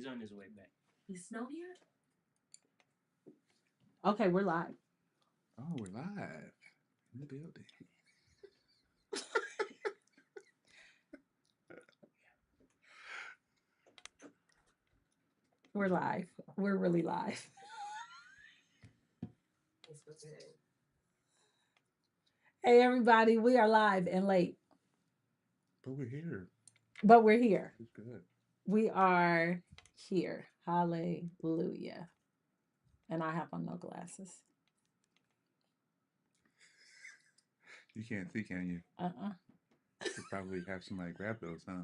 on his way back. Is Snow here? Okay, we're live. Oh, we're live in the building. We're live. We're really live. Hey, everybody, we are live and late, But we're here. but we're here. It's good. We are here. Hallelujah. And I have on no glasses. You can't see, can you? Uh-uh. You probably have somebody grab those, huh?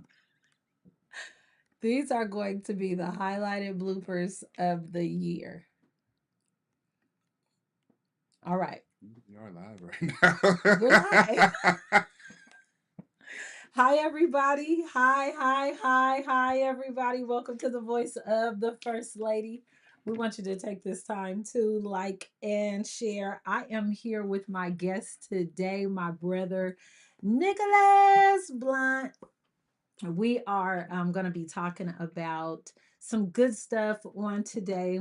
These are going to be the highlighted bloopers of the year. All right. We are live right We're live. now. Hi, everybody. Hi, everybody. Welcome to the voice of the First Lady. We want you to take this time to like and share. I am here with my guest today, my brother, Nicholas Blunt. We are going to be talking about some good stuff on today.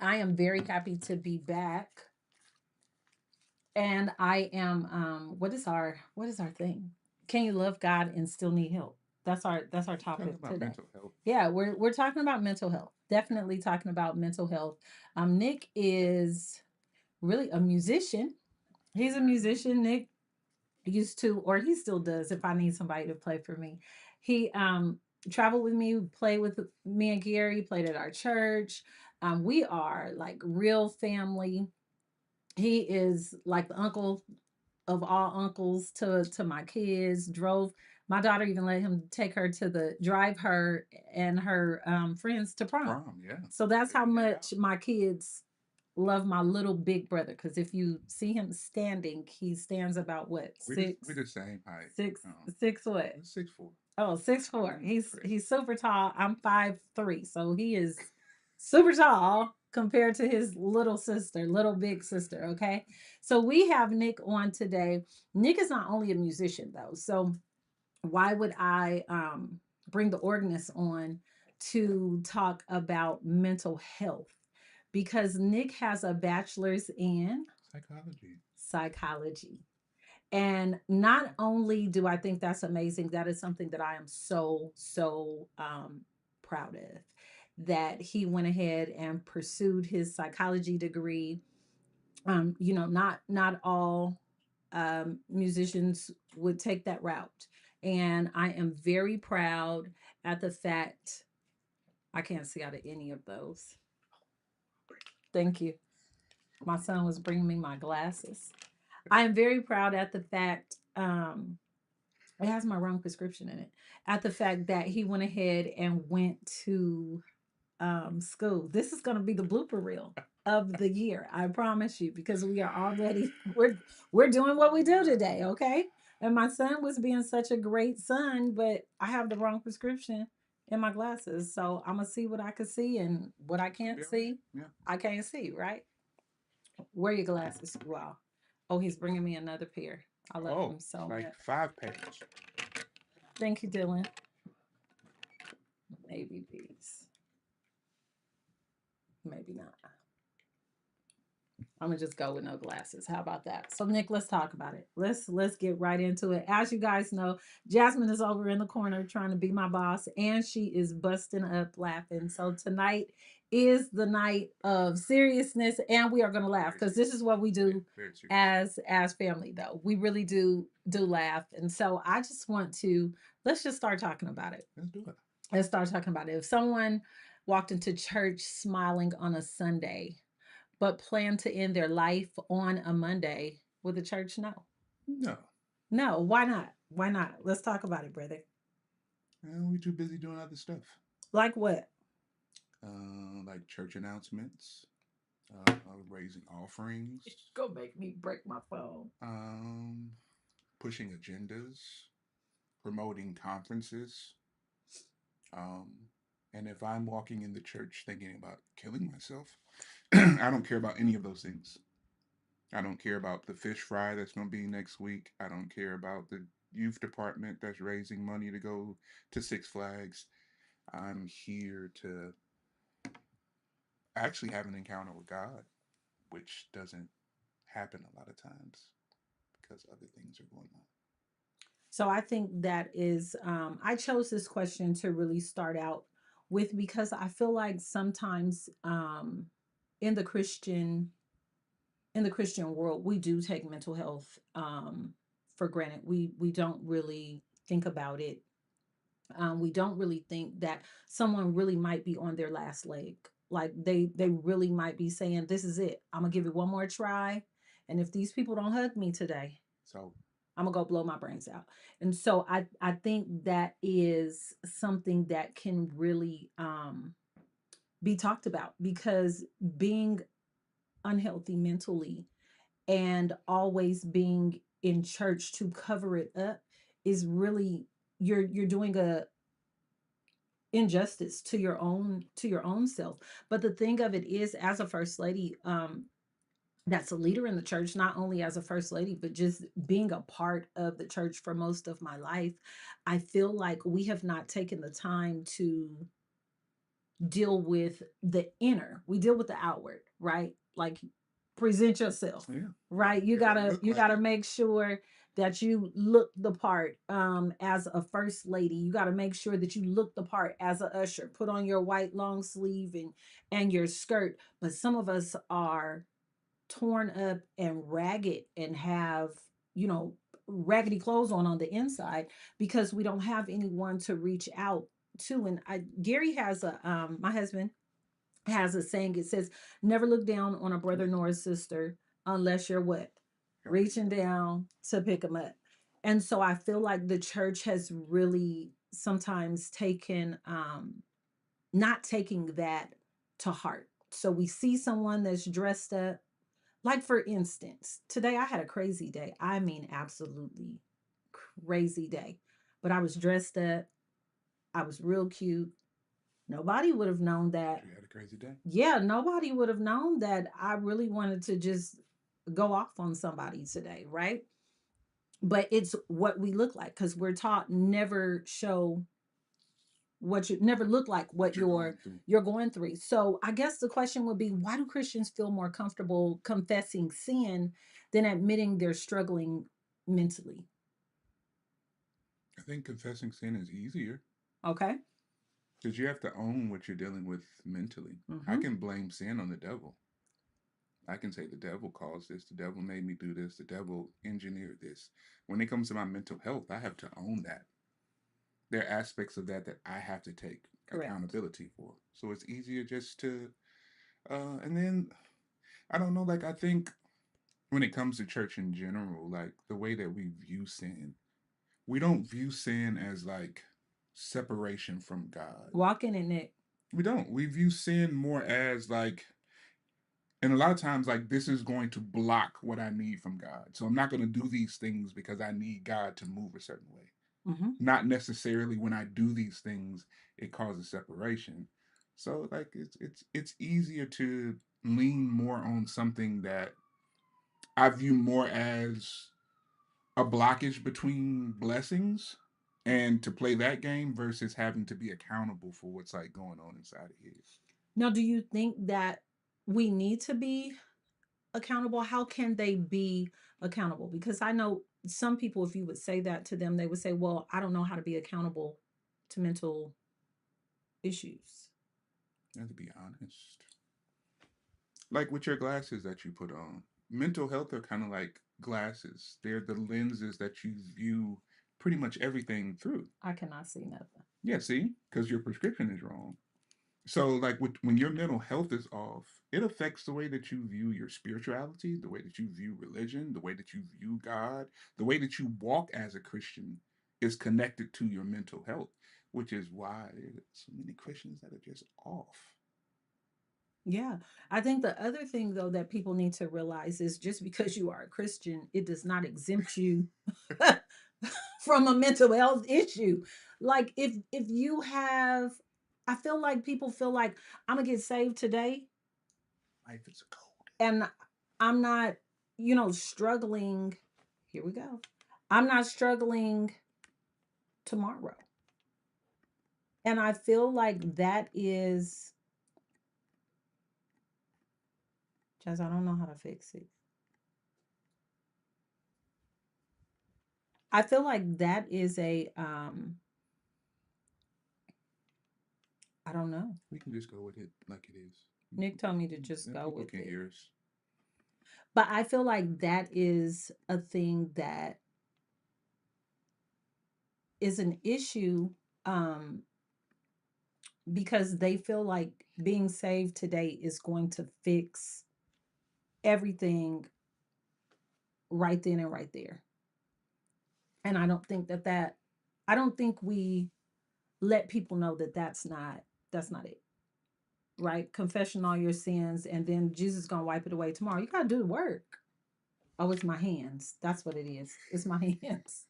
I am very happy to be back. And I am what is our thing? Can you love God and still need help? That's our Talking topic about today. mental health. Yeah, we're talking about mental health. Definitely talking about mental health. Nick is really a musician. He's a musician. Nick used to, or he still does if I need somebody to play for me. He traveled with me, played with me and Gary, played at our church. We are like real family. He is like the uncle of all uncles to my kids. Drove my daughter, even let him take her to the drive her and her friends to To prom. prom, yeah. So that's how Taking it out. much my kids love my little big brother. Because if you see him standing, he stands about what, We the same height. six Um, six what? 6'4". Oh, 6'4". He's Crazy. he's super tall. I'm 5'3", so he is super tall compared to his little sister, little big sister. Okay, so we have Nick on today. Nick is not only a musician though, so why would I bring the organist on to talk about mental health? Because Nick has a bachelor's in Psychology. psychology. And not only do I think that's amazing, that is something that I am so proud of. That he went ahead and pursued his psychology degree. Not all musicians would take that route, and I am very proud at the fact I can't see out of any of those. Thank you. My son was bringing me my glasses. I am very proud at the fact it has my wrong prescription in it. At the fact that he went ahead and went to school. This is going to be the blooper reel of the year. I promise you, because we are already we're doing what we do today, okay? And my son was being such a great son, but I have the wrong prescription in my glasses. So I'm gonna see what I can see, and what I You'll be can't all right. see, Yeah. I can't see, right? Wear your glasses. Wow. Oh, he's bringing me another pair. I love Oh, him so it's like much. 5 pairs. Thank you, Dylan. Maybe these. Maybe not. I'm gonna just go with no glasses. How about that? So Nick, let's talk about it. Let's get right into it. As you guys know, Jasmine is over in the corner trying to be my boss, and she is busting up laughing. So tonight is the night of seriousness, and we are gonna laugh Very because this serious. is what we Yeah, do very serious. as family. Though we really do laugh, and so I just want to let's just start talking about it. Let's do it. Let's start talking about it. If someone walked into church smiling on a Sunday but plan to end their life on a Monday, would the church know? No. No, why not? Why not? Let's talk about it, brother. We too busy doing other stuff. Like what? Like church announcements, raising offerings, Go make me break my phone. um, pushing agendas, promoting conferences. Um, and if I'm walking in the church thinking about killing myself, I don't care about any of those things. I don't care about the fish fry that's going to be next week. I don't care about the youth department that's raising money to go to Six Flags. I'm here to actually have an encounter with God, which doesn't happen a lot of times because other things are going on. So I think that is, I chose this question to really start out with because I feel like sometimes in the Christian in the Christian world, we do take mental health for granted. We don't really think about it. We don't really think that someone really might be on their last leg. Like they really might be saying, "This is it. I'm gonna give it one more try, and if these people don't hug me today, So, I'm gonna go blow my brains out." And so I think that is something that can really be talked about because being unhealthy mentally and always being in church to cover it up is really you're doing a injustice to your own self. But the thing of it is, as a first lady, that's a leader in the church, not only as a first lady, but just being a part of the church for most of my life, I feel like we have not taken the time to deal with the inner. We deal with the outward, right? Like present yourself, yeah, right? You you gotta gotta look you like gotta it. make sure that you look the part as a first lady. You gotta make sure that you look the part as a usher. Put on your white long sleeve and your skirt. But some of us are torn up and ragged and have, you know, raggedy clothes on the inside because we don't have anyone to reach out to. And Gary has a my husband has a saying. It says, "Never look down on a brother nor a sister unless you're what? Helping Reaching them. down to pick them up." And so I feel like the church has really sometimes taken not taking that to heart. So we see someone that's dressed up, like for instance, today I had a crazy day. I mean, absolutely crazy day. But I was dressed up. I was real cute. Nobody would have known that. You had a crazy day. Yeah, nobody would have known that I really wanted to just go off on somebody today, right? But it's what we look like because we're taught never show what you never look like what What you're going through. you're going through. So I guess the question would be, why do Christians feel more comfortable confessing sin than admitting they're struggling mentally? I think confessing sin is easier Okay. because you have to own what you're dealing with mentally. I Mm-hmm. can blame sin on the devil. I can say the devil caused this, the devil made me do this, the devil engineered this. When it comes to my mental health, I have to own that. There are aspects of that that I have to take Correct. accountability for. So it's easier just to, and then I don't know, like I think when it comes to church in general, like the way that we view sin, we don't view sin as like separation from God. Walking in it. We don't. We view sin more as like, and a lot of times, like, this is going to block what I need from God. So I'm not going to do these things because I need God to move a certain way. Mm-hmm. Not necessarily when I do these things, it causes separation. So like it's easier to lean more on something that I view more as a blockage between blessings and to play that game versus having to be accountable for what's like going on inside of here. Now, do you think that we need to be accountable? How can they be accountable? Because I know some people, if you would say that to them, they would say, "Well, I don't know how to be accountable to mental issues." And to be honest, like with your glasses that you put on, mental health are kind of like glasses. They're the lenses that you view pretty much everything through. I cannot see nothing. Yeah, see, because your prescription is wrong. So, like, when your mental health is off, it affects the way that you view your spirituality, the way that you view religion, the way that you view God, the way that you walk as a Christian is connected to your mental health, which is why there's so many Christians that are just off. Yeah. I think the other thing though that people need to realize is just because you are a Christian, it does not exempt you from a mental health issue. Like if you have I feel like people feel like I'm gonna get saved today Life is a code. and I'm not, struggling. Here we go. I'm not struggling tomorrow. And I feel like that is, Jazz, I don't know how to fix it. I feel like that is a I don't know. We can just go with it like it is. Nick told me to just And go people with can it. hear us. But I feel like that is a thing that is an issue, um because they feel like being saved today is going to fix everything right then and right there. And I don't think that I don't think we let people know that that's not it. Right? Confession all your sins and then Jesus going to wipe it away tomorrow. You got to do the work. Oh, it's my hands. That's what it is. It's my hands.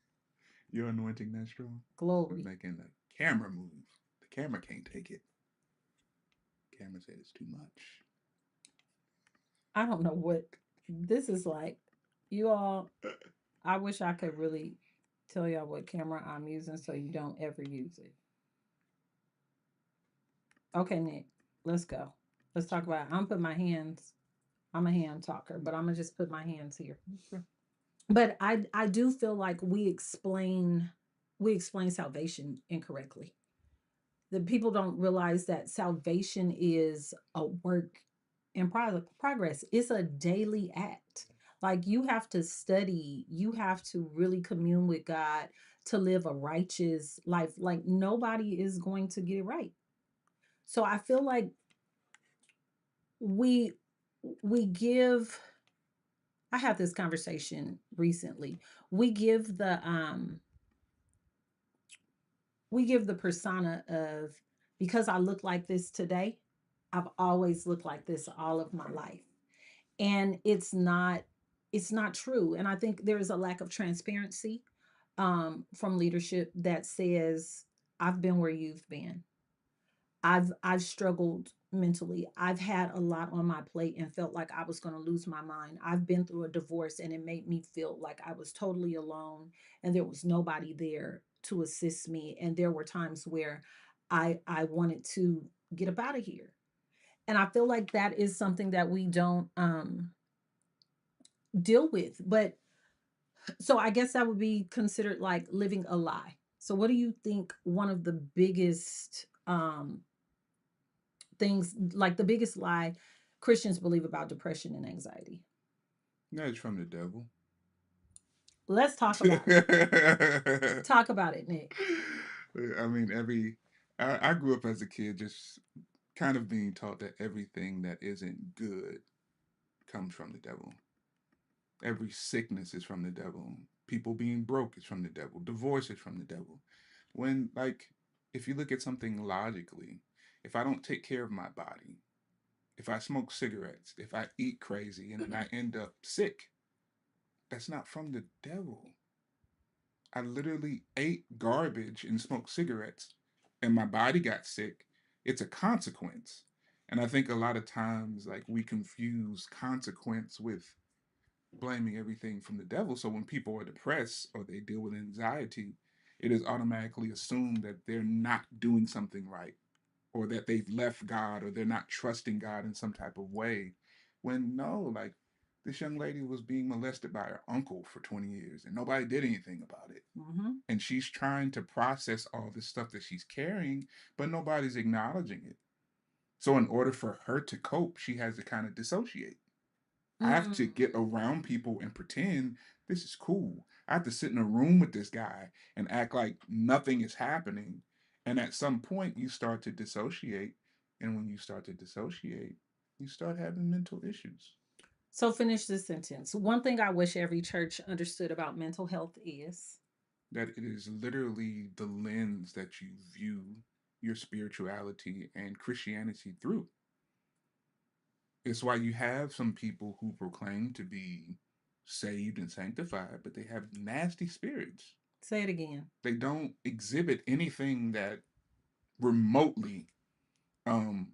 Your anointing that strong. Glory. Making the camera move. The camera can't take it. Camera said it's too much. I don't know what this is like. You all, I wish I could really tell y'all what camera I'm using so you don't ever use it. Okay, Nick, let's go. Let's talk about it. I'm putting my hands. I'm a hand talker, but I'm gonna just put my hands here. But I do feel like we explain salvation incorrectly. The people don't realize that salvation is a work in progress. It's a daily act. Like you have to study, you have to really commune with God to live a righteous life. Like nobody is going to get it right. So I feel like we we give I had this conversation recently. We give the um we give the persona of because I look like this today, I've always looked like this all of my life. And it's not true. And I think there is a lack of transparency from leadership that says, I've been where you've been. I've struggled mentally. I've had a lot on my plate and felt like I was going to lose my mind. I've been through a divorce and it made me feel like I was totally alone and there was nobody there to assist me and there were times where I wanted to get up out of here. And I feel like that is something that we don't deal with. But so I guess that would be considered like living a lie. So what do you think one of the biggest things, like the biggest lie Christians believe about depression and anxiety? No, it's from the devil. Let's talk about it. Talk about it, Nick. I mean, I grew up as a kid just kind of being taught that everything that isn't good comes from the devil. Every sickness is from the devil. People being broke is from the devil. Divorce is from the devil. When, like, if you look at something logically, if I don't take care of my body, if I smoke cigarettes, if I eat crazy and then I end up sick, that's not from the devil. I literally ate garbage and smoked cigarettes and my body got sick. It's a consequence. And I think a lot of times, like, we confuse consequence with blaming everything from the devil. So when people are depressed or they deal with anxiety, it is automatically assumed that they're not doing something right or that they've left God or they're not trusting God in some type of way. When no, like this young lady was being molested by her uncle for 20 years and nobody did anything about it. Mm-hmm. And she's trying to process all this stuff that she's carrying, but nobody's acknowledging it. So, in order for her to cope, she has to kind of dissociate. I have to Mm. get around people and pretend this is cool. I have to sit in a room with this guy and act like nothing is happening. And at some point, you start to dissociate. And when you start to dissociate, you start having mental issues. So finish this sentence. One thing I wish every church understood about mental health is. That it is literally the lens that you view your spirituality and Christianity through. It's why you have some people who proclaim to be saved and sanctified, but they have nasty spirits. Say it again. They don't exhibit anything that remotely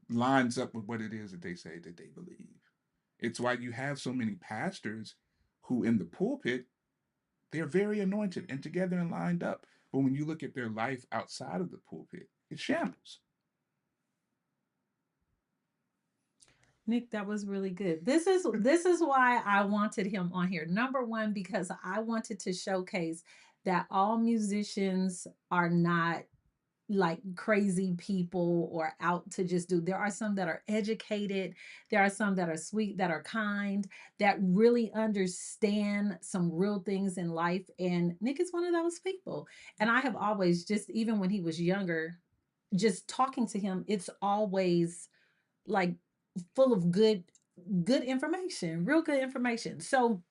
lines up with what it is that they say that they believe. It's why you have so many pastors who, in the pulpit, they're very anointed and together and lined up. But when you look at their life outside of the pulpit, It's shambles. Nick, that was really good. This is why I wanted him on here. Number one, because I wanted to showcase that all musicians are not like crazy people or out to just do. There are some that are educated, there are some that are sweet, that are kind, that really understand some real things in life. And Nick is one of those people. And I have always, just even when he was younger, just talking to him, it's always like full of good information, real good information. So,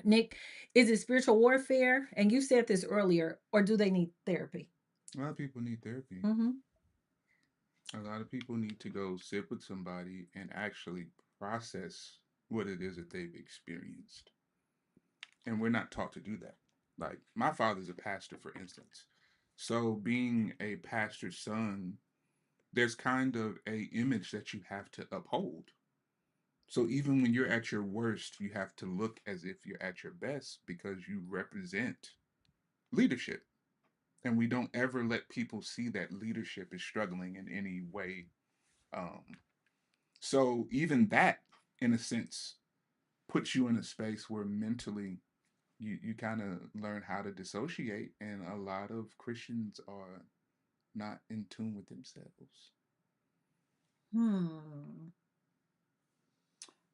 Nick, is it spiritual warfare? And you said this earlier, or do they need therapy? A lot of people need therapy. Mm-hmm. A lot of people need to go sit with somebody and actually process what it is that they've experienced. And we're not taught to do that. Like, my father's a pastor, for instance. So, being a pastor's son, there's kind of a image that you have to uphold. So even when you're at your worst, you have to look as if you're at your best because you represent leadership. And we don't ever let people see that leadership is struggling in any way. Um, so even that, in a sense, puts you in a space where mentally you kind of learn how to dissociate. And a lot of Christians are not in tune with themselves. Hmm.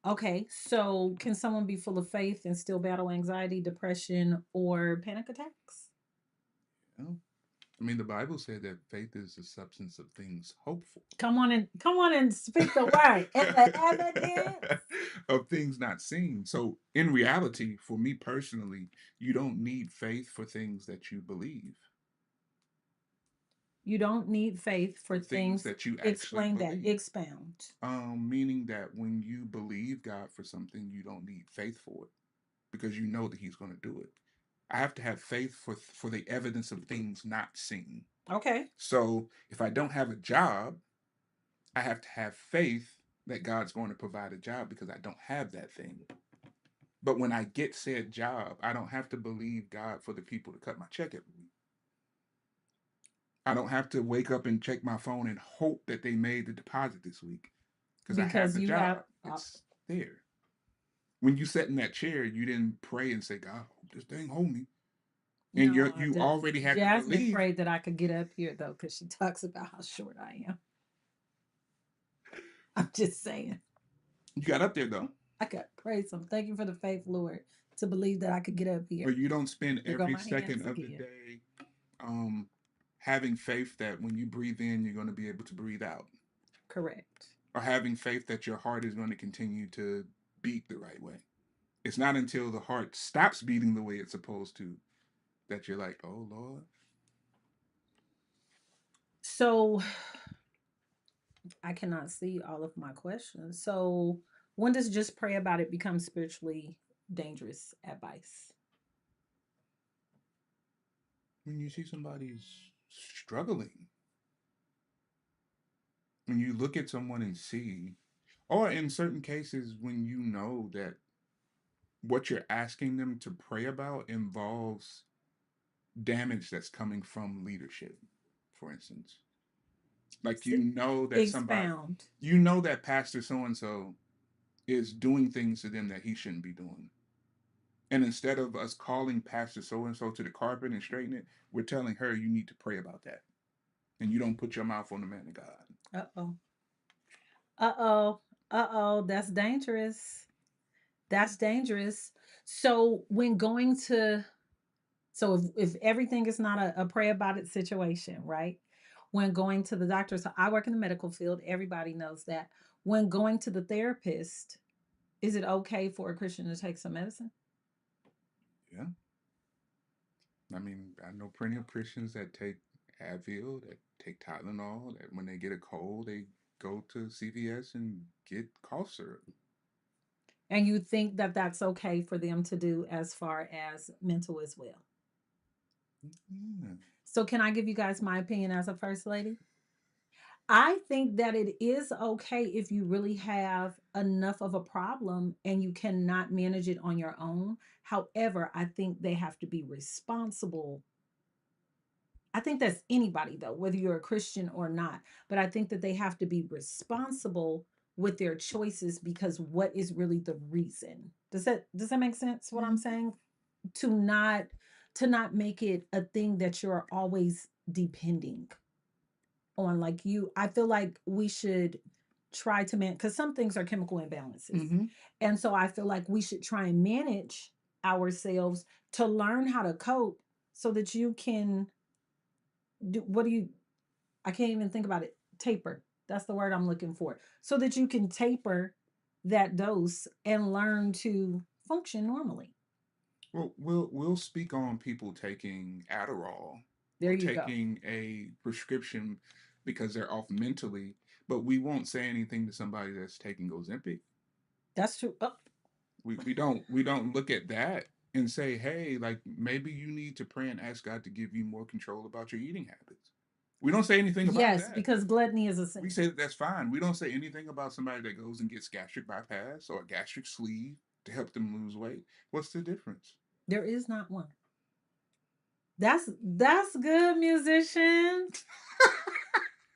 Okay, so can someone be full of faith and still battle anxiety, depression, or panic attacks? You know? I mean, the Bible said that faith is the substance of things hoped for. Come on and speak the word. And the evidence. Of things not seen. So, in reality, for me personally, you don't need faith for things that you believe, You don't need faith for for things things. that you actually Explain that. believe. Expound. Meaning that when you believe God for something, you don't need faith for it because you know that He's going to do it. I have to have faith for the evidence of things not seen. Okay. So, if I don't have a job, I have to have faith that God's going to provide a job because I don't have that thing. But when I get said job, I don't have to believe God for the people to cut my check every week. I don't have to wake up and check my phone and hope that they made the deposit this week because I have Because the you have job. It's there. When you sat in that chair, you didn't pray and say, God, hope this thing hold me. And no, you already had to Jasmine believe. prayed that I could get up here though, because she talks about how short I am. I'm just saying. You got up there though. I got praise him. Thank you for the faith, Lord, to believe that I could get up here. But you don't spend There go every my hands second of the again. day um, having faith that when you breathe in, you're going to be able to breathe out. Correct. Or having faith that your heart is going to continue to beat the right way. It's not until the heart stops beating the way it's supposed to that you're like, oh Lord. So I cannot see all of my questions. So when does just pray about it become spiritually dangerous advice? When you see somebody's struggling, when you look at someone and see, or in certain cases, when you know that what you're asking them to pray about involves damage that's coming from leadership, for instance. Like S- Expound. you know that Pastor so and so is doing things to them that he shouldn't be doing. And instead of us calling Pastor so and so to the carpet and straighten it, we're telling her you need to pray about that. And you don't put your mouth on the man of God. Uh oh. Uh oh. Uh oh. That's dangerous. That's dangerous. So when going to, so if everything is not a pray about it situation, right? When going to the doctor, so I work in the medical field, everybody knows that. When going to the therapist, is it okay for a Christian to take some medicine? Yeah. I mean, I know plenty of Christians that take Advil, that take Tylenol, that when they get a cold, they go to CVS and get cough syrup. And you think that that's okay for them to do as far as mental as well? Yeah. So, can I give you guys my opinion as a first lady? I think that it is okay if you really have enough of a problem and you cannot manage it on your own. However, I think they have to be responsible. I think that's anybody though, whether you're a Christian or not. But I think that they have to be responsible with their choices because what is really the reason? Does that make sense what I'm Mhm. saying? To not to not make it a thing that you're always depending on. Like you, I feel like we should try to because some things are chemical imbalances. Mm-hmm. And so I feel like we should try and manage ourselves to learn how to cope so that you can do what do you I can't even think about it. Taper. That's the word I'm looking for. So that you can taper that dose and learn to function normally. Well, we'll speak on people taking Adderall There or you go. taking a prescription because they're off mentally, but we won't say anything to somebody that's taking Ozempic. That's true. Oh, We don't look at that and say, hey, like maybe you need to pray and ask God to give you more control about your eating habits. We don't say anything about yes, that. because gluttony is a We sin. say that that's fine. We don't say anything about somebody that goes and gets gastric bypass or a gastric sleeve to help them lose weight. What's the difference? There is not one. That's good, musicians.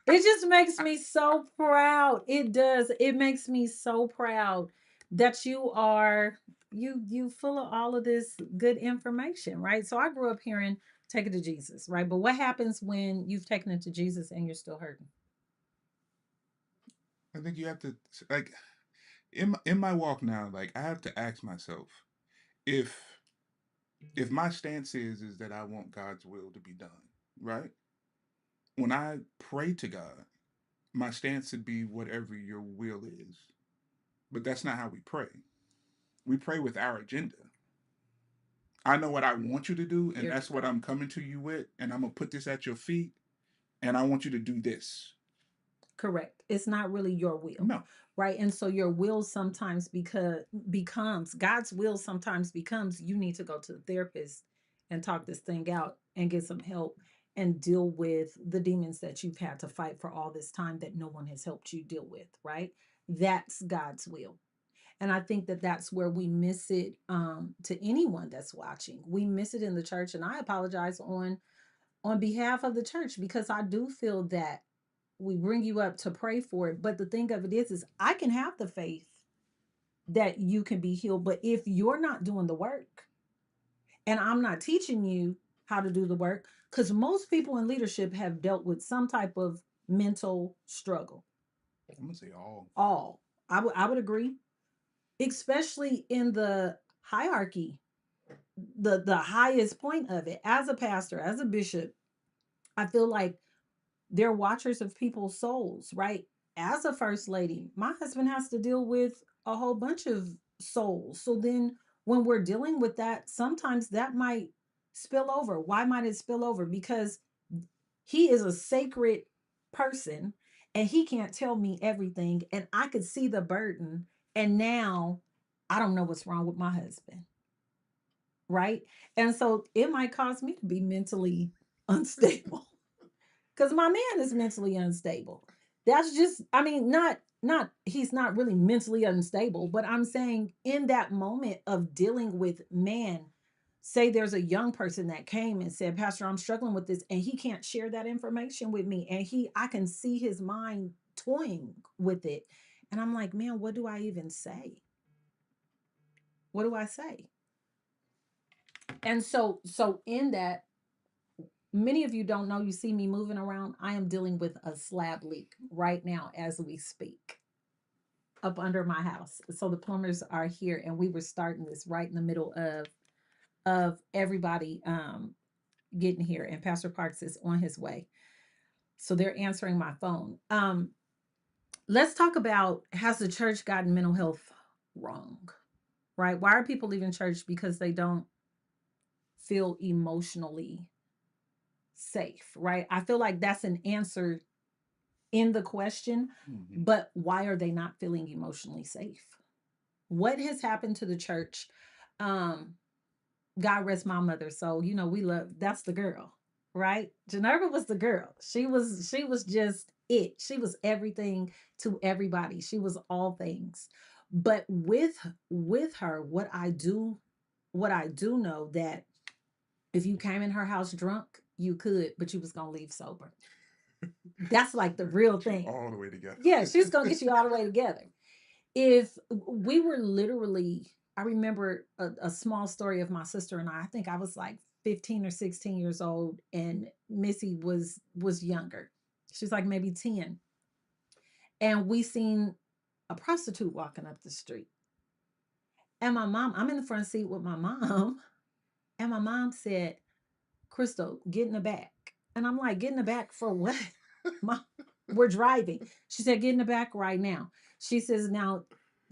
It just makes me so proud. It does. It makes me so proud that you full of all of this good information, right? So I grew up hearing take it to Jesus, right? But what happens when you've taken it to Jesus and you're still hurting? I think you have to like in my walk now, like I have to ask myself if my stance is that I want God's will to be done, right? When I pray to God, my stance would be whatever your will is. But that's not how we pray. We pray with our agenda. I know what I want you to do, and There you that's what go. I'm coming to you with, and I'm gonna put this at your feet, and I want you to do this. Correct. It's not really your will, No, right? And so your will sometimes becomes God's will sometimes becomes you need to go to the therapist and talk this thing out and get some help and deal with the demons that you've had to fight for all this time that no one has helped you deal with, right? That's God's will. And I think that that's where we miss it to anyone that's watching. We miss it in the church and I apologize on behalf of the church because I do feel that we bring you up to pray for it. But the thing of it is I can have the faith that you can be healed. But if you're not doing the work and I'm not teaching you how to do the work, because most people in leadership have dealt with some type of mental struggle. I'm gonna say all. All I would agree, especially in the hierarchy, the highest point of it. As a pastor, as a bishop, I feel like they're watchers of people's souls, right? As a first lady, my husband has to deal with a whole bunch of souls. So then when we're dealing with that, sometimes that might spill over. Why might it spill over? Because he is a sacred person and he can't tell me everything. And I could see the burden. And now I don't know what's wrong with my husband, right? And so it might cause me to be mentally unstable because my man is mentally unstable. That's just, I mean, not he's not really mentally unstable, but I'm saying in that moment of dealing with man, say there's a young person that came and said, Pastor, I'm struggling with this, and he can't share that information with me. And I can see his mind toying with it. And I'm like, man, what do I even say? What do I say? And so in that, many of you don't know, you see me moving around. I am dealing with a slab leak right now as we speak up under my house. So the plumbers are here and we were starting this right in the middle of everybody getting here and Pastor Parks is on his way. So they're answering my phone. Let's talk about, has the church gotten mental health wrong? Right? Why are people leaving church? Because they don't feel emotionally safe, right? I feel like that's an answer in the question, Mm-hmm. but why are they not feeling emotionally safe? What has happened to the church? Um, God rest my mother. So, we love that's the girl, right? Generva was the girl. She was just it. She was everything to everybody. She was all things. But with her, what I do know that if you came in her house drunk, you could, but you was gonna leave sober. That's like the real Get you thing. all the way together. Yeah, she's gonna get you all the way together. If we were literally, I remember a small story of my sister and I think I was like 15 or 16 years old, and Missy was younger. She's like maybe 10. And we seen a prostitute walking up the street. And my mom, I'm in the front seat with my mom, and my mom said, Crystal, get in the back. And I'm like, get in the back for what? Mom, we're driving. She said, get in the back right now. She says, now,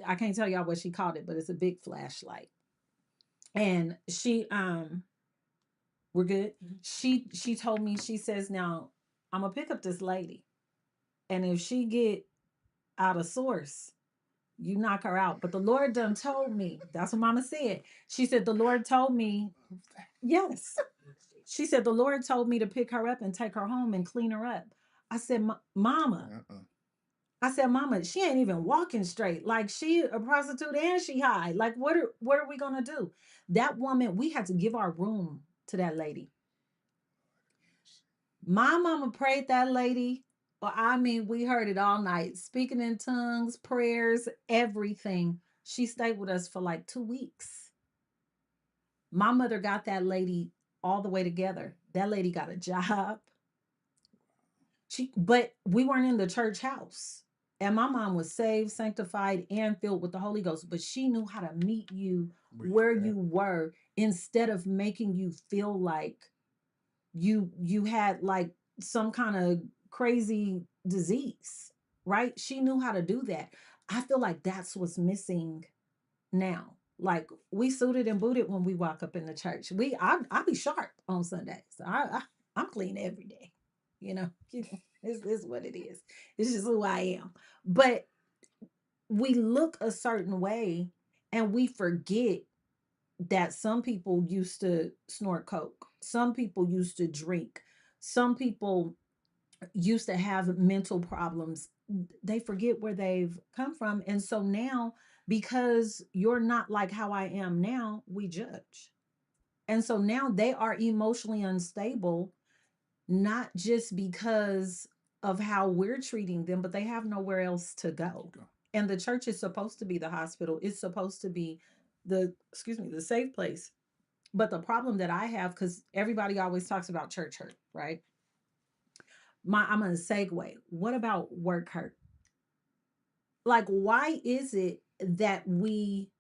I can't tell y'all what she called it, but it's a big flashlight. And we're good. She told me, she says, now I'm gonna pick up this lady. And if she get out of source, you knock her out. But the Lord done told me, that's what mama said. She said, the Lord told me, yes. She said, the Lord told me to pick her up and take her home and clean her up. I said, Mama, I said, Mama, she ain't even walking straight. Like she a prostitute and she high. Like what are we gonna do? That woman, we had to give our room to that lady. My mama prayed that lady. Well, I mean, we heard it all night. Speaking in tongues, prayers, everything. She stayed with us for like 2 weeks. My mother got that lady all the way together. That lady got a job. But we weren't in the church house. And my mom was saved, sanctified, and filled with the Holy Ghost. But she knew how to meet you where you were, instead of making you feel like you had like some kind of crazy disease, right? She knew how to do that. I feel like that's what's missing now. Like we suited and booted when we walk up in the church. I be sharp on Sundays. I'm clean every day. You know, it's what it is. It's just who I am. But we look a certain way, and we forget that some people used to snort coke. Some people used to drink. Some people used to have mental problems. They forget where they've come from. And so now, because you're not like how I am now, we judge. And so now they are emotionally unstable, not just because of how we're treating them, but they have nowhere else to go. And the church is supposed to be the hospital. It's supposed to be the safe place. But the problem that I have, because everybody always talks about church hurt, right? I'm gonna segue. What about work hurt? Like, why is it that we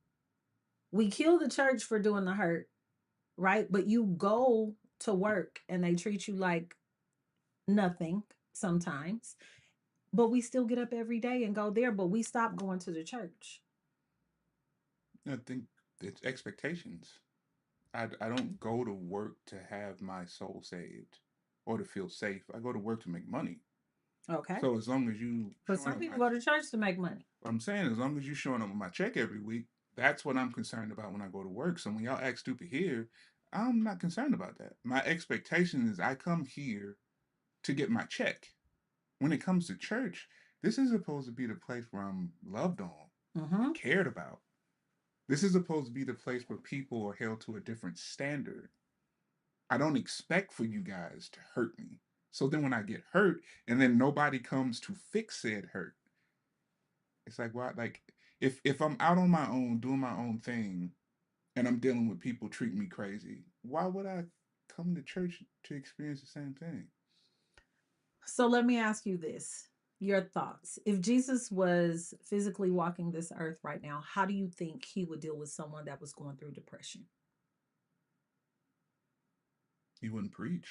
kill the church for doing the hurt, right? But you go to work and they treat you like nothing sometimes. But we still get up every day and go there, but we stop going to the church. I think it's expectations. I don't go to work to have my soul saved or to feel safe. I go to work to make money. Okay. So as long as you But some people go to church to make money. I'm saying, as long as you showing up with my check every week, that's what I'm concerned about when I go to work. So when y'all act stupid here, I'm not concerned about that. My expectation is I come here to get my check. When it comes to church, this is supposed to be the place where I'm loved on, cared about. This is supposed to be the place where people are held to a different standard. I don't expect for you guys to hurt me. So then when I get hurt and then nobody comes to fix said hurt, it's like, why? Like, if I'm out on my own doing my own thing and I'm dealing with people treating me crazy, why would I come to church to experience the same thing? So let me ask you this. Your thoughts. If Jesus was physically walking this earth right now, how do you think he would deal with someone that was going through depression? He wouldn't preach.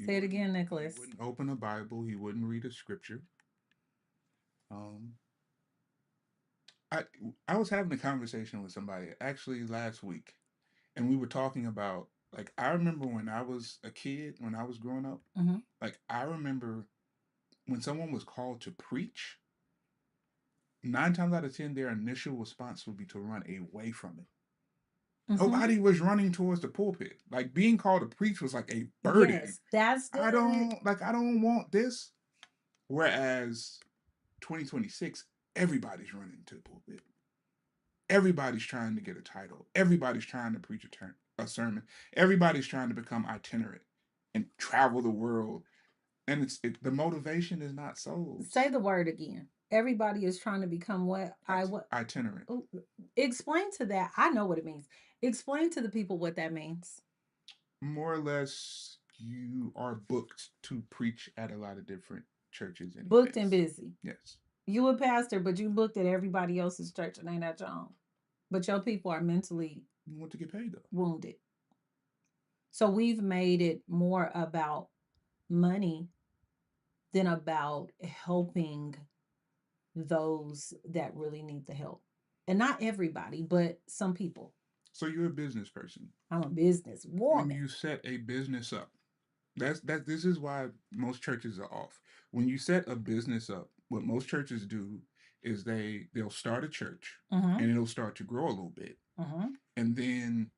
Say it again, Nicholas. He wouldn't open a Bible. He wouldn't read a scripture. Um, I I was having a conversation with somebody actually last week, and we were talking about, like, I remember when I was a kid, when I was growing up, like I remember when someone was called to preach, 9 times out of 10, their initial response would be to run away from it. Nobody was running towards the pulpit. Like being called to preach was like a burden. Yes, that's good. I don't want this. Whereas 2026, everybody's running to the pulpit. Everybody's trying to get a title. Everybody's trying to preach a a sermon. Everybody's trying to become itinerant and travel the world, and the motivation is not souls. Say the word again. Everybody is trying to become what I what Itinerant. oh, explain to that. I know what it means. Explain to the people what that means. More or less, you are booked to preach at a lot of different churches and Booked and events. busy. Yes. You a pastor, but you booked at everybody else's church and ain't at your own. But your people are mentally You want to get paid though. wounded. So we've made it more about money than about helping those that really need the help. And not everybody, but some people. So you're a business person. I'm a business When woman. you set a business up, this is why most churches are off. When you set a business up, what most churches do is they'll start a church Mm-hmm. and it'll start to grow a little bit. Mm-hmm. And then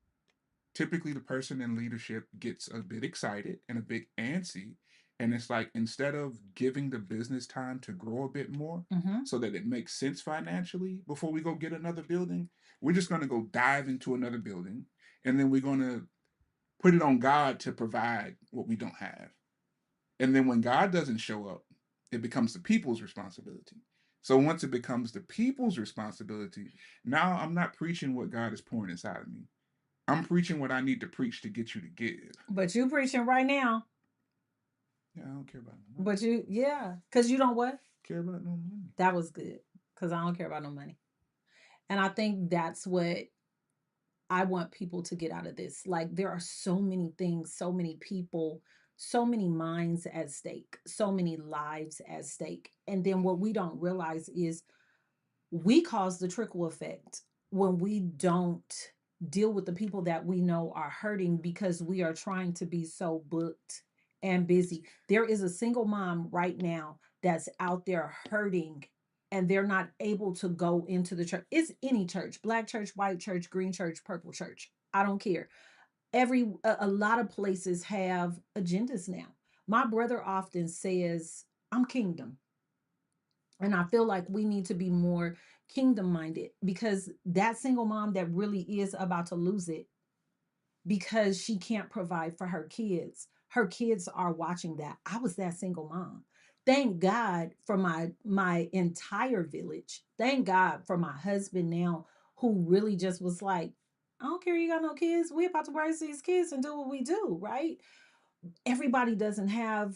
typically the person in leadership gets a bit excited and a bit antsy, and it's like instead of giving the business time to grow a bit more Mm-hmm. so that it makes sense financially before we go get another building, we're just going to go dive into another building, and then we're going to put it on God to provide what we don't have. And then when God doesn't show up, it becomes the people's responsibility. So once it becomes the people's responsibility, now I'm not preaching what God is pouring inside of me. I'm preaching what I need to preach to get you to give. But you preaching right now. Yeah, I don't care about no money. But you, yeah, because you don't what? Care about no money. That was good. Because I don't care about no money. And I think that's what I want people to get out of this. Like, there are so many things, so many people, so many minds at stake, so many lives at stake. And then what we don't realize is we cause the trickle effect when we don't deal with the people that we know are hurting because we are trying to be so booked and busy. There is a single mom right now that's out there hurting and they're not able to go into the church. It's any church, black church, white church, green church, purple church. I don't care. A lot of places have agendas now. My brother often says, I'm kingdom. And I feel like we need to be more kingdom minded because that single mom that really is about to lose it because she can't provide for her kids are watching that. I was that single mom. Thank God for my entire village. Thank God for my husband now who really just was like, I don't care you got no kids. We about to raise these kids and do what we do, right? Everybody doesn't have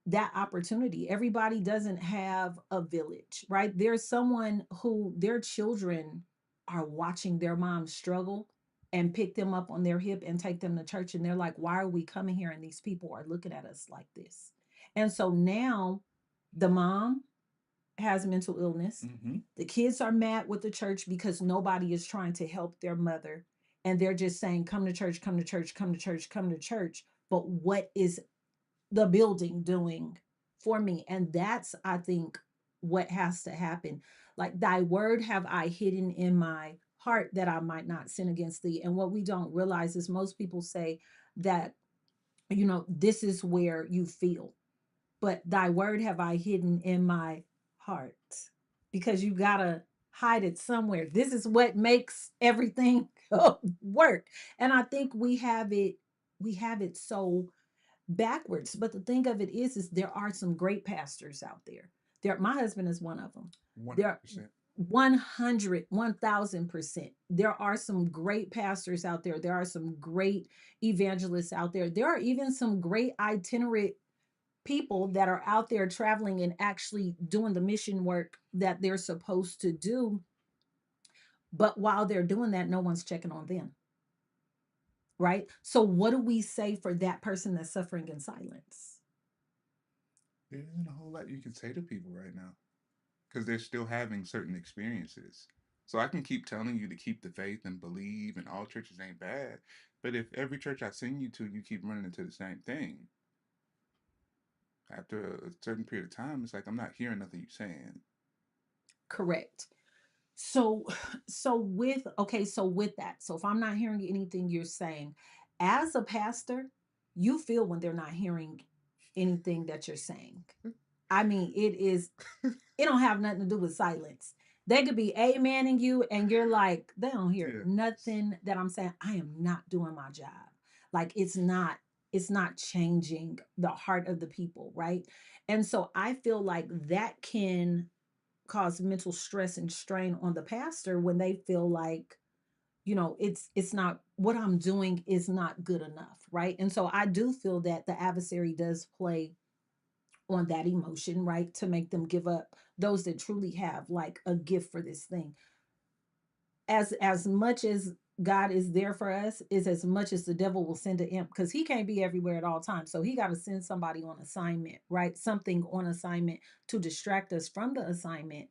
that opportunity. Everybody doesn't have a village, right? There's someone who their children are watching their mom struggle and pick them up on their hip and take them to church. And they're like, why are we coming here? And these people are looking at us like this. And so now the mom has mental illness. Mm-hmm. The kids are mad with the church because nobody is trying to help their mother. And they're just saying, come to church, come to church, come to church, come to church. But what is the building doing for me? And that's, I think, what has to happen. Like, thy word have I hidden in my heart that I might not sin against thee. And what we don't realize is most people say that, this is where you feel, but thy word have I hidden in my heart because you gotta hide it somewhere. This is what makes everything work. And I think we have it so backwards. But the thing of it is there are some great pastors out there. My husband is one of them. There 100%. 100, 1000%. There are some great pastors out there. There are some great evangelists out there. There are even some great itinerant people that are out there traveling and actually doing the mission work that they're supposed to do. But while they're doing that, no one's checking on them. Right? So, what do we say for that person that's suffering in silence? There isn't a whole lot you can say to people right now because they're still having certain experiences. So I can keep telling you to keep the faith and believe, and all churches ain't bad. But if every church I send you to, you keep running into the same thing, after a certain period of time, it's like I'm not hearing nothing you're saying. Correct. So, so with that, so if I'm not hearing anything you're saying, as a pastor, you feel when they're not hearing anything that you're saying. I mean, it don't have nothing to do with silence. They could be amening you, and you're like, they don't hear Yeah. nothing that I'm saying. I am not doing my job. Like it's not changing the heart of the people, right? And so I feel like that can cause mental stress and strain on the pastor when they feel like, it's not what I'm doing is not good enough, right? And so I do feel that the adversary does play on that emotion, right? To make them give up, those that truly have like a gift for this thing. As much as God is there for us, is as much as the devil will send an imp, because he can't be everywhere at all times. So he got to send somebody on assignment, right? Something on assignment to distract us from the assignment.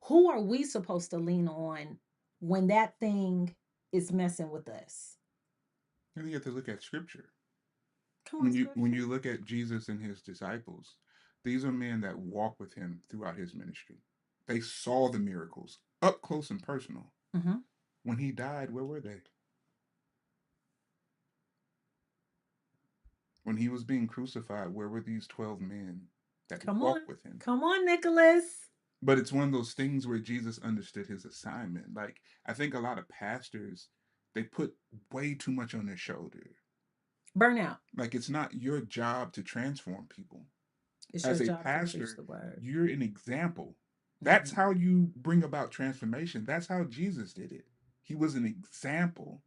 Who are we supposed to lean on when that thing is messing with us? And you have to look at scripture. Come on, When scripture. you look at Jesus and his disciples, these are men that walk with him throughout his ministry. They saw the miracles up close and personal. Hmm. When he died, where were they? When he was being crucified, where were these 12 men that Come on. walked with him? Come on, Nicholas. But it's one of those things where Jesus understood his assignment. Like, I think a lot of pastors, they put way too much on their shoulder. Burnout. Like, it's not your job to transform people. It's your As a job to preach pastor, the word. you're an example. That's Hmm. how you bring about transformation. That's how Jesus did it. He was an example.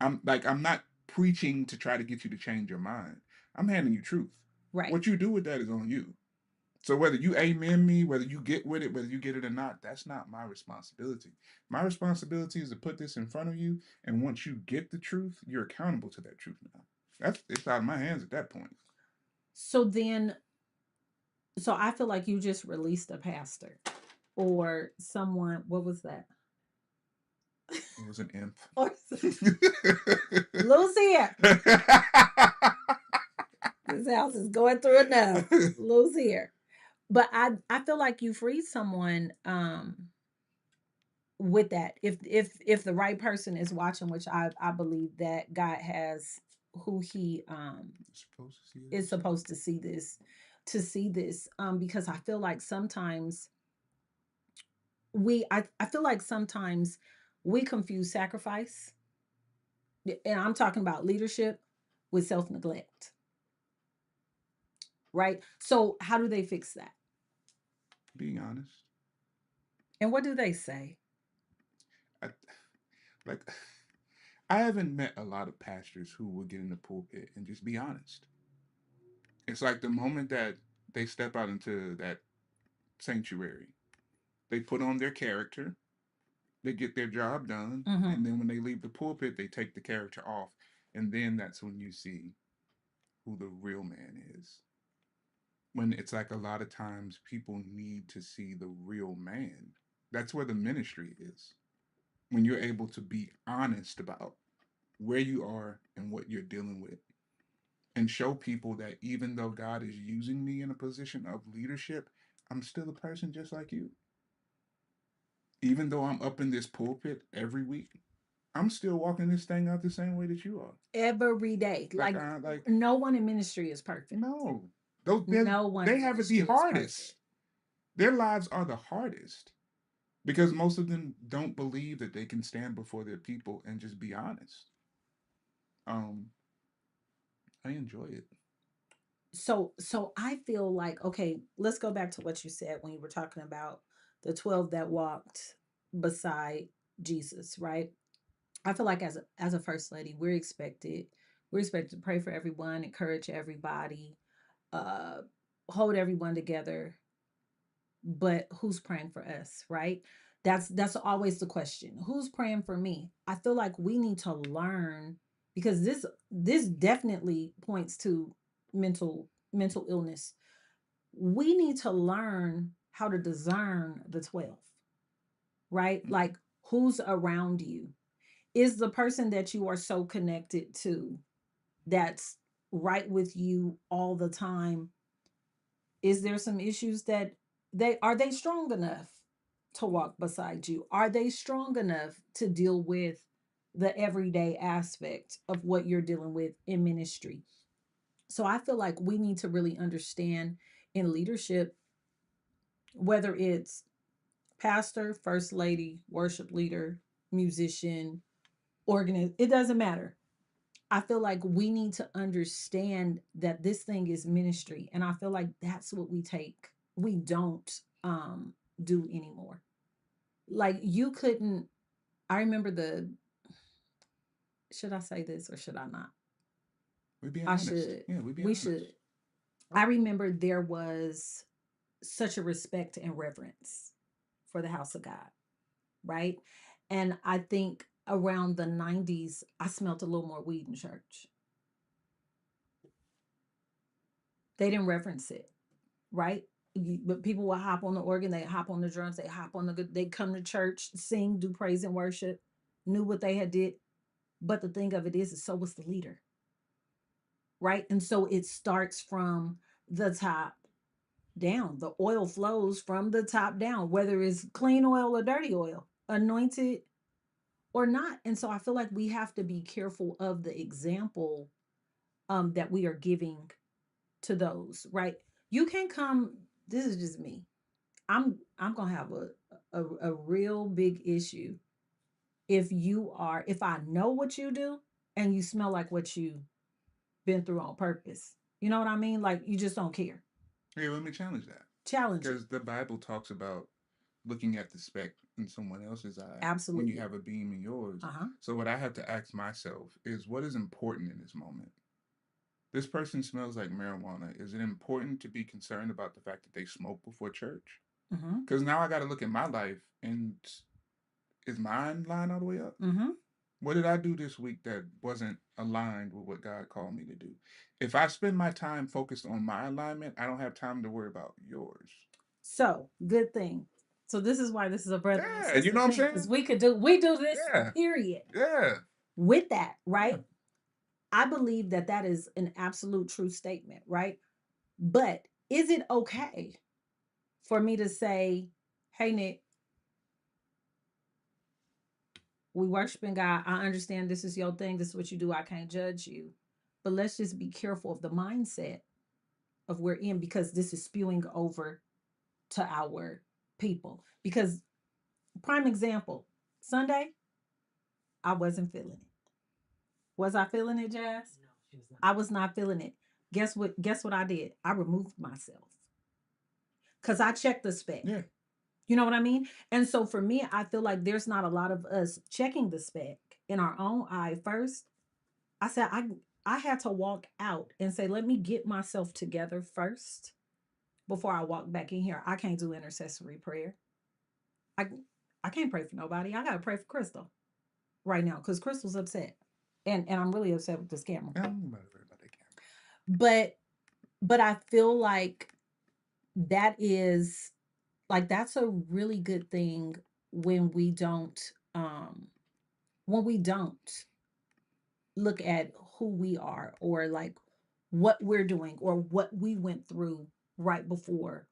I'm not preaching to try to get you to change your mind. I'm handing you truth. Right. What you do with that is on you. So whether you amen me, whether you get with it, whether you get it or not, that's not my responsibility. My responsibility is to put this in front of you, and once you get the truth, you're accountable to that truth now. That's it's out of my hands at that point. So then, so I feel like you just released a pastor or someone. What was that? It was an imp. Or Lucy here. This house is going through enough. Lucy here. But I feel like you freed someone with that. If the right person is watching, which I believe that God has who he Supposed to see is this. supposed to see this because I feel like sometimes I feel like sometimes we confuse sacrifice, and I'm talking about leadership, with self-neglect, right? So how do they fix that? Being honest, And what do they say? I, like I haven't met a lot of pastors who will get in the pulpit and just be honest. It's like the moment that they step out into that sanctuary, they put on their character, they get their job done, Hmm. and then when they leave the pulpit, they take the character off, and then that's when you see who the real man is. When it's like a lot of times people need to see the real man. That's where the ministry is. When you're able to be honest about where you are and what you're dealing with, and show people that even though God is using me in a position of leadership, I'm still a person just like you. Even though I'm up in this pulpit every week, I'm still walking this thing out the same way that you are. Every day. Like Like, I like no one in ministry is perfect. no, those No one they in have it the ministry is hardest. perfect. Their lives are the hardest because most of them don't believe that they can stand before their people and just be honest. Um, I enjoy it. So I feel like, okay, let's go back to what you said when you were talking about the 12 that walked beside Jesus, right? I feel like as a first lady, we're expected to pray for everyone, encourage everybody, uh hold everyone together, but who's praying for us, right? That's always the question. Who's praying for me? I feel like we need to learn, because this definitely points to mental illness. We need to learn how to discern the 12, right? Mm-hmm. Like, who's around you? Is the person that you are so connected to, that's right with you all the time, is there some issues that they strong enough to walk beside you? Are they strong enough to deal with the everyday aspect of what you're dealing with in ministry? So I feel like we need to really understand in leadership, whether it's pastor, first lady, worship leader, musician, organist, it doesn't matter. I feel like we need to understand that this thing is ministry. And I feel like that's what we don't do anymore. Like you couldn't, I remember should I say this or should I not? We're being I honest. should. Yeah, we're being We honest. should. I remember there was such a respect and reverence for the house of God, right? And I think around the 90s, I smelt a little more weed in church. They didn't reverence it, right? But people will hop on the organ, they hop on the drums, they hop on they come to church, sing, do praise and worship, knew what they had did. But the thing of it is so was the leader, right? And so it starts from the top down. The oil flows from the top down, whether it's clean oil or dirty oil, anointed or not. And so I feel like we have to be careful of the example that we are giving to those, right? You can come, this is just me. I'm gonna have a real big issue if I know what you do and you smell like what you been through on purpose. You know what I mean? Like you just don't care. Hey, let me challenge that. Challenge it. Because the Bible talks about looking at the speck in someone else's eye when you Absolutely. have a beam in yours. Uh-huh. So what I have to ask myself is what is important in this moment? This person smells like marijuana. Is it important to be concerned about the fact that they smoke before church? Mm-hmm. Because now I got to look at my life and is mine lined all the way up? Mm-hmm. What did I do this week that wasn't aligned with what God called me to do? If I spend my time focused on my alignment, I don't have time to worry about yours. So good thing. So this is why this is a brother and Yeah, you sister know what I'm thing. Because saying? we do this, Yeah, period. yeah, With that, yeah. right? I believe that that is an absolute true statement, right? But is it okay for me to say, hey, Nick, we worshiping God. I understand this is your thing. This is what you do. I can't judge you. But let's just be careful of the mindset of we're in because this is spewing over to our people. Because prime example, Sunday, I wasn't feeling it. Was I feeling it, Jazz? I was not feeling it. Guess what? Guess what I did? I removed myself because I checked the spec. Yeah. You know what I mean? And so for me, I feel like there's not a lot of us checking the spec in our own eye first. I said I had to walk out and say, let me get myself together first before I walk back in here. I can't do intercessory prayer. I I can't pray for nobody. I gotta pray for Crystal right now because Crystal's upset. And I'm really upset with this camera. I don't know about that camera. But I feel like that is like that's a really good thing when we don't um when we don't look at who we are or like what we're doing or what we went through right before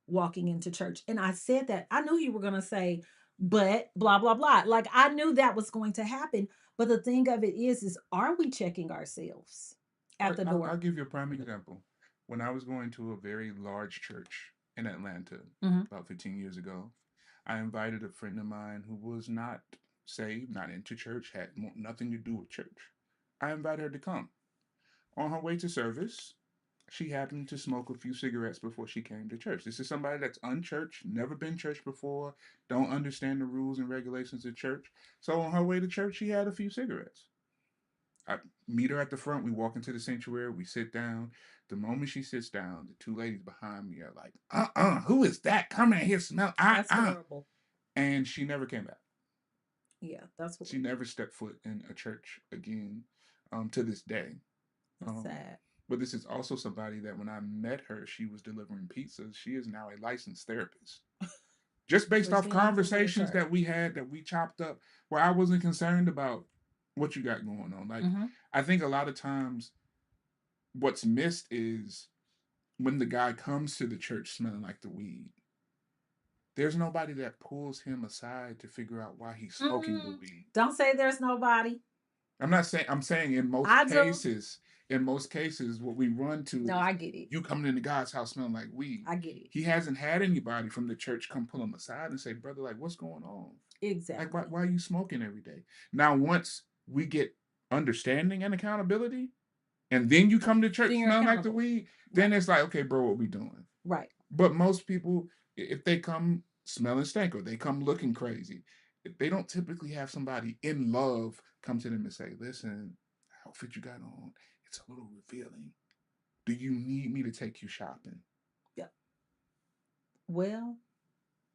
walking into church. And I said that I knew you were going to say, but blah, blah, blah. Like I knew that was going to happen. But the thing of it is are we checking ourselves at the I'll door? give you a prime example. When I was going to a very large church in Atlanta Mm-hmm. about 15 years ago, I invited a friend of mine who was not saved, not into church, had nothing to do with church. I invited her to come. On her way to service, she happened to smoke a few cigarettes before she came to church. This is somebody that's unchurched, never been church before, don't understand the rules and regulations of church. So on her way to church, she had a few cigarettes. I meet her at the front. We walk into the sanctuary. We sit down. The moment she sits down, the two ladies behind me are like, who is that coming in here? Smell, That's horrible. And she never came back. Yeah, that's what She never stepped foot in a church again, to this day. that's Um, sad. but this is also somebody that when I met her, she was delivering pizzas. She is now a licensed therapist. Just based Which off we need to raise conversations her. that we had that we chopped up, where I wasn't concerned about what you got going on. Like, Mm-hmm. I think a lot of times what's missed is when the guy comes to the church smelling like the weed, there's nobody that pulls him aside to figure out why he's smoking the weed. Don't say there's nobody. I'm not saying, I'm saying in most I do. cases, in most cases, what we run to No, is I get it. you coming into God's house smelling like weed. I get it. He hasn't had anybody from the church come pull him aside and say, brother, like, what's going on? Exactly. Like, why are you smoking every day? Now, once we get understanding and accountability, and then you come to church Then you're smelling like the accountable. weed, then it's like, okay, bro, what we doing? Right. But most people, if they come smelling stank or they come looking crazy, they don't typically have somebody in love come to them and say, listen, outfit you got on, it's a little revealing. Do you need me to take you shopping? Yep. Well,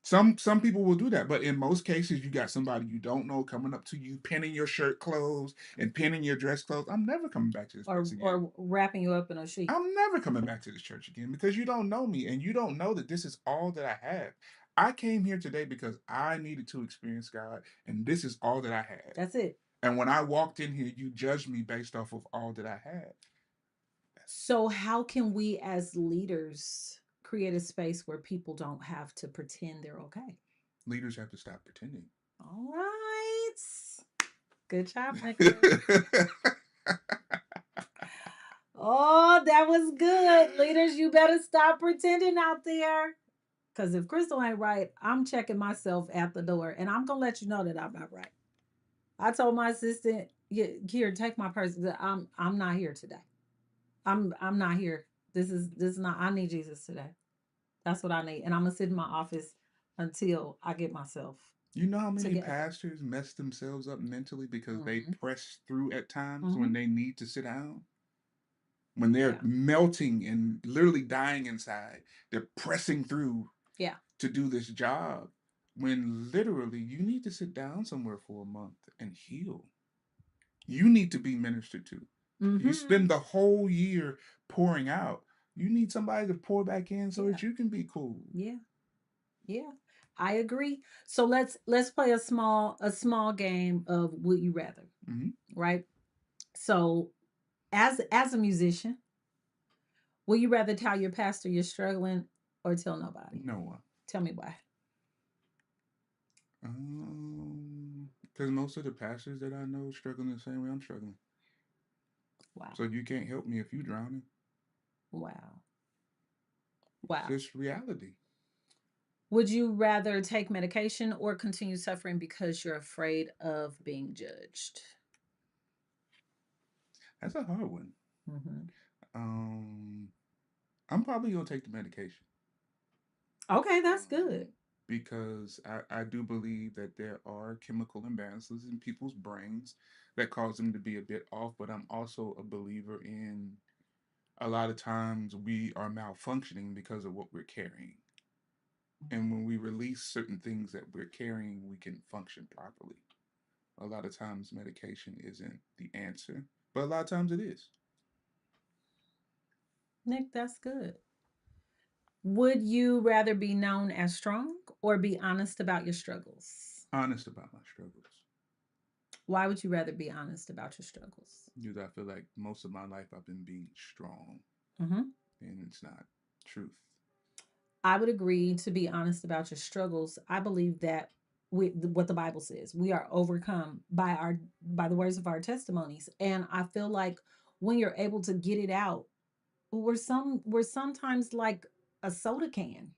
Some people will do that, but in most cases, you got somebody you don't know coming up to you, pinning your shirt clothes and pinning your dress clothes. I'm never coming back to this place again. or wrapping you up in a sheet. I'm never coming back to this church again because you don't know me and you don't know that this is all that I have. I came here today because I needed to experience God, and this is all that I had. That's it. And when I walked in here, you judged me based off of all that I had. So, how can we as leaders create a space where people don't have to pretend they're okay? Leaders have to stop pretending. All right. Good job, Nicholas. Oh, that was good. Leaders, you better stop pretending out there. Because if Crystal ain't right, I'm checking myself at the door and I'm going to let you know that I'm not right. I told my assistant, "Yeah, here, take my purse. I'm not here today. I'm not here. This is not, I need Jesus today. That's what I need. And I'm gonna sit in my office until I get myself You know how many together." pastors mess themselves up mentally because they Mhm. press through at times when Mhm. they need to sit down? When they're Yeah. melting and literally dying inside, they're pressing through Yeah. to do this job when literally you need to sit down somewhere for a month and heal. You need to be ministered to. You Mhm. spend the whole year pouring out. You need somebody to pour back in so Yeah. that you can be cool. Yeah. Yeah. I agree. So let's play a small game of would you rather, hmm right? So as a musician, would you rather tell your pastor you're struggling or tell nobody? No. Tell me why. Because most of the pastors that I know struggling the same way I'm struggling. Wow. So you can't help me if you drowning. Wow. Wow. It's just reality. Would you rather take medication or continue suffering because you're afraid of being judged? That's a hard one. Hmm. Um, I'm probably gonna take the medication. Okay, that's good. Because I do believe that there are chemical imbalances in people's brains that cause them to be a bit off, but I'm also a believer in a lot of times we are malfunctioning because of what we're carrying. And when we release certain things that we're carrying, we can function properly. A lot of times medication isn't the answer, but a lot of times it is. Nick, that's good. Would you rather be known as strong or be honest about your struggles? Honest about my struggles. Why would you rather be honest about your struggles? Because I feel like most of my life I've been being strong, Hmm. and it's not truth. I would agree to be honest about your struggles. I believe that what the Bible says, we are overcome by the words of our testimonies, and I feel like when you're able to get it out, we're sometimes like a soda can.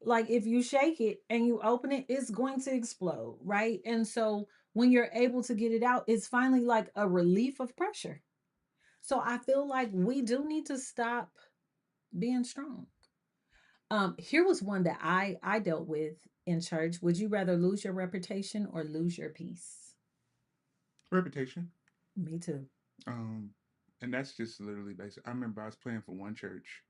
Like if you shake it and you open it, it's going to explode, right? And so when you're able to get it out, it's finally like a relief of pressure. So I feel like we do need to stop being strong. Here was one that I dealt with in church. Would you rather lose your reputation or lose your peace? Reputation. Me too. Um, and that's just literally basic. I remember I was playing for one church,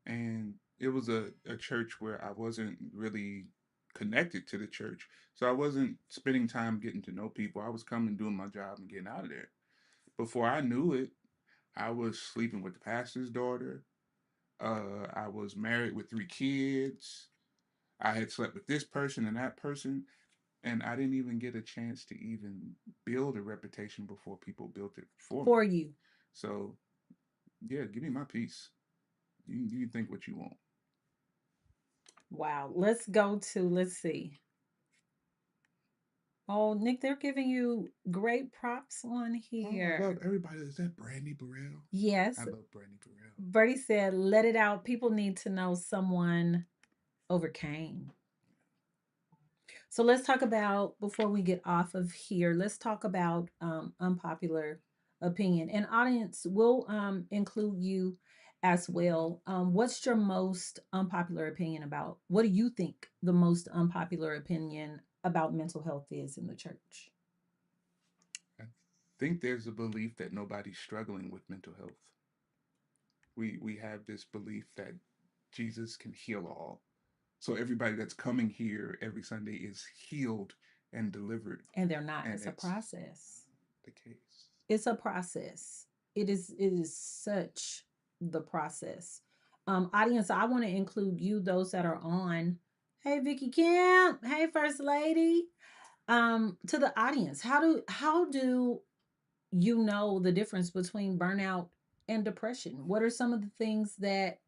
and it was a church where I wasn't really connected to the church. So I wasn't spending time getting to know people. I was coming, doing my job, and getting out of there. Before I knew it, I was sleeping with the pastor's daughter. I was married with 3 kids. I had slept with this person and that person, and I didn't even get a chance to even build a reputation before people built it for me. For you. So yeah, give me my peace. You can think what you want. Wow. Let's go to, let's see. Oh, Nick, they're giving you great props on Oh, I here. love everybody. Is that Brandy Burrell? I Yes, love Brandy Burrell. Bertie said, let it out. People need to know someone overcame. So let's talk about, before we get off of here, let's talk about unpopular opinion. And audience, will include you as well. What's your most unpopular opinion about? What do you think the most unpopular opinion about mental health is in the church? I think there's a belief that nobody's struggling with mental health. We have this belief that Jesus can heal all. So everybody that's coming here every Sunday is healed and delivered, And they're not. and It's a it's process. the case. It's a process. It is such the process. Audience, I want to include you, those that are on. Hey Vicky Camp, hey First Lady. To the audience, how do you know the difference between burnout and depression? What are some of the things that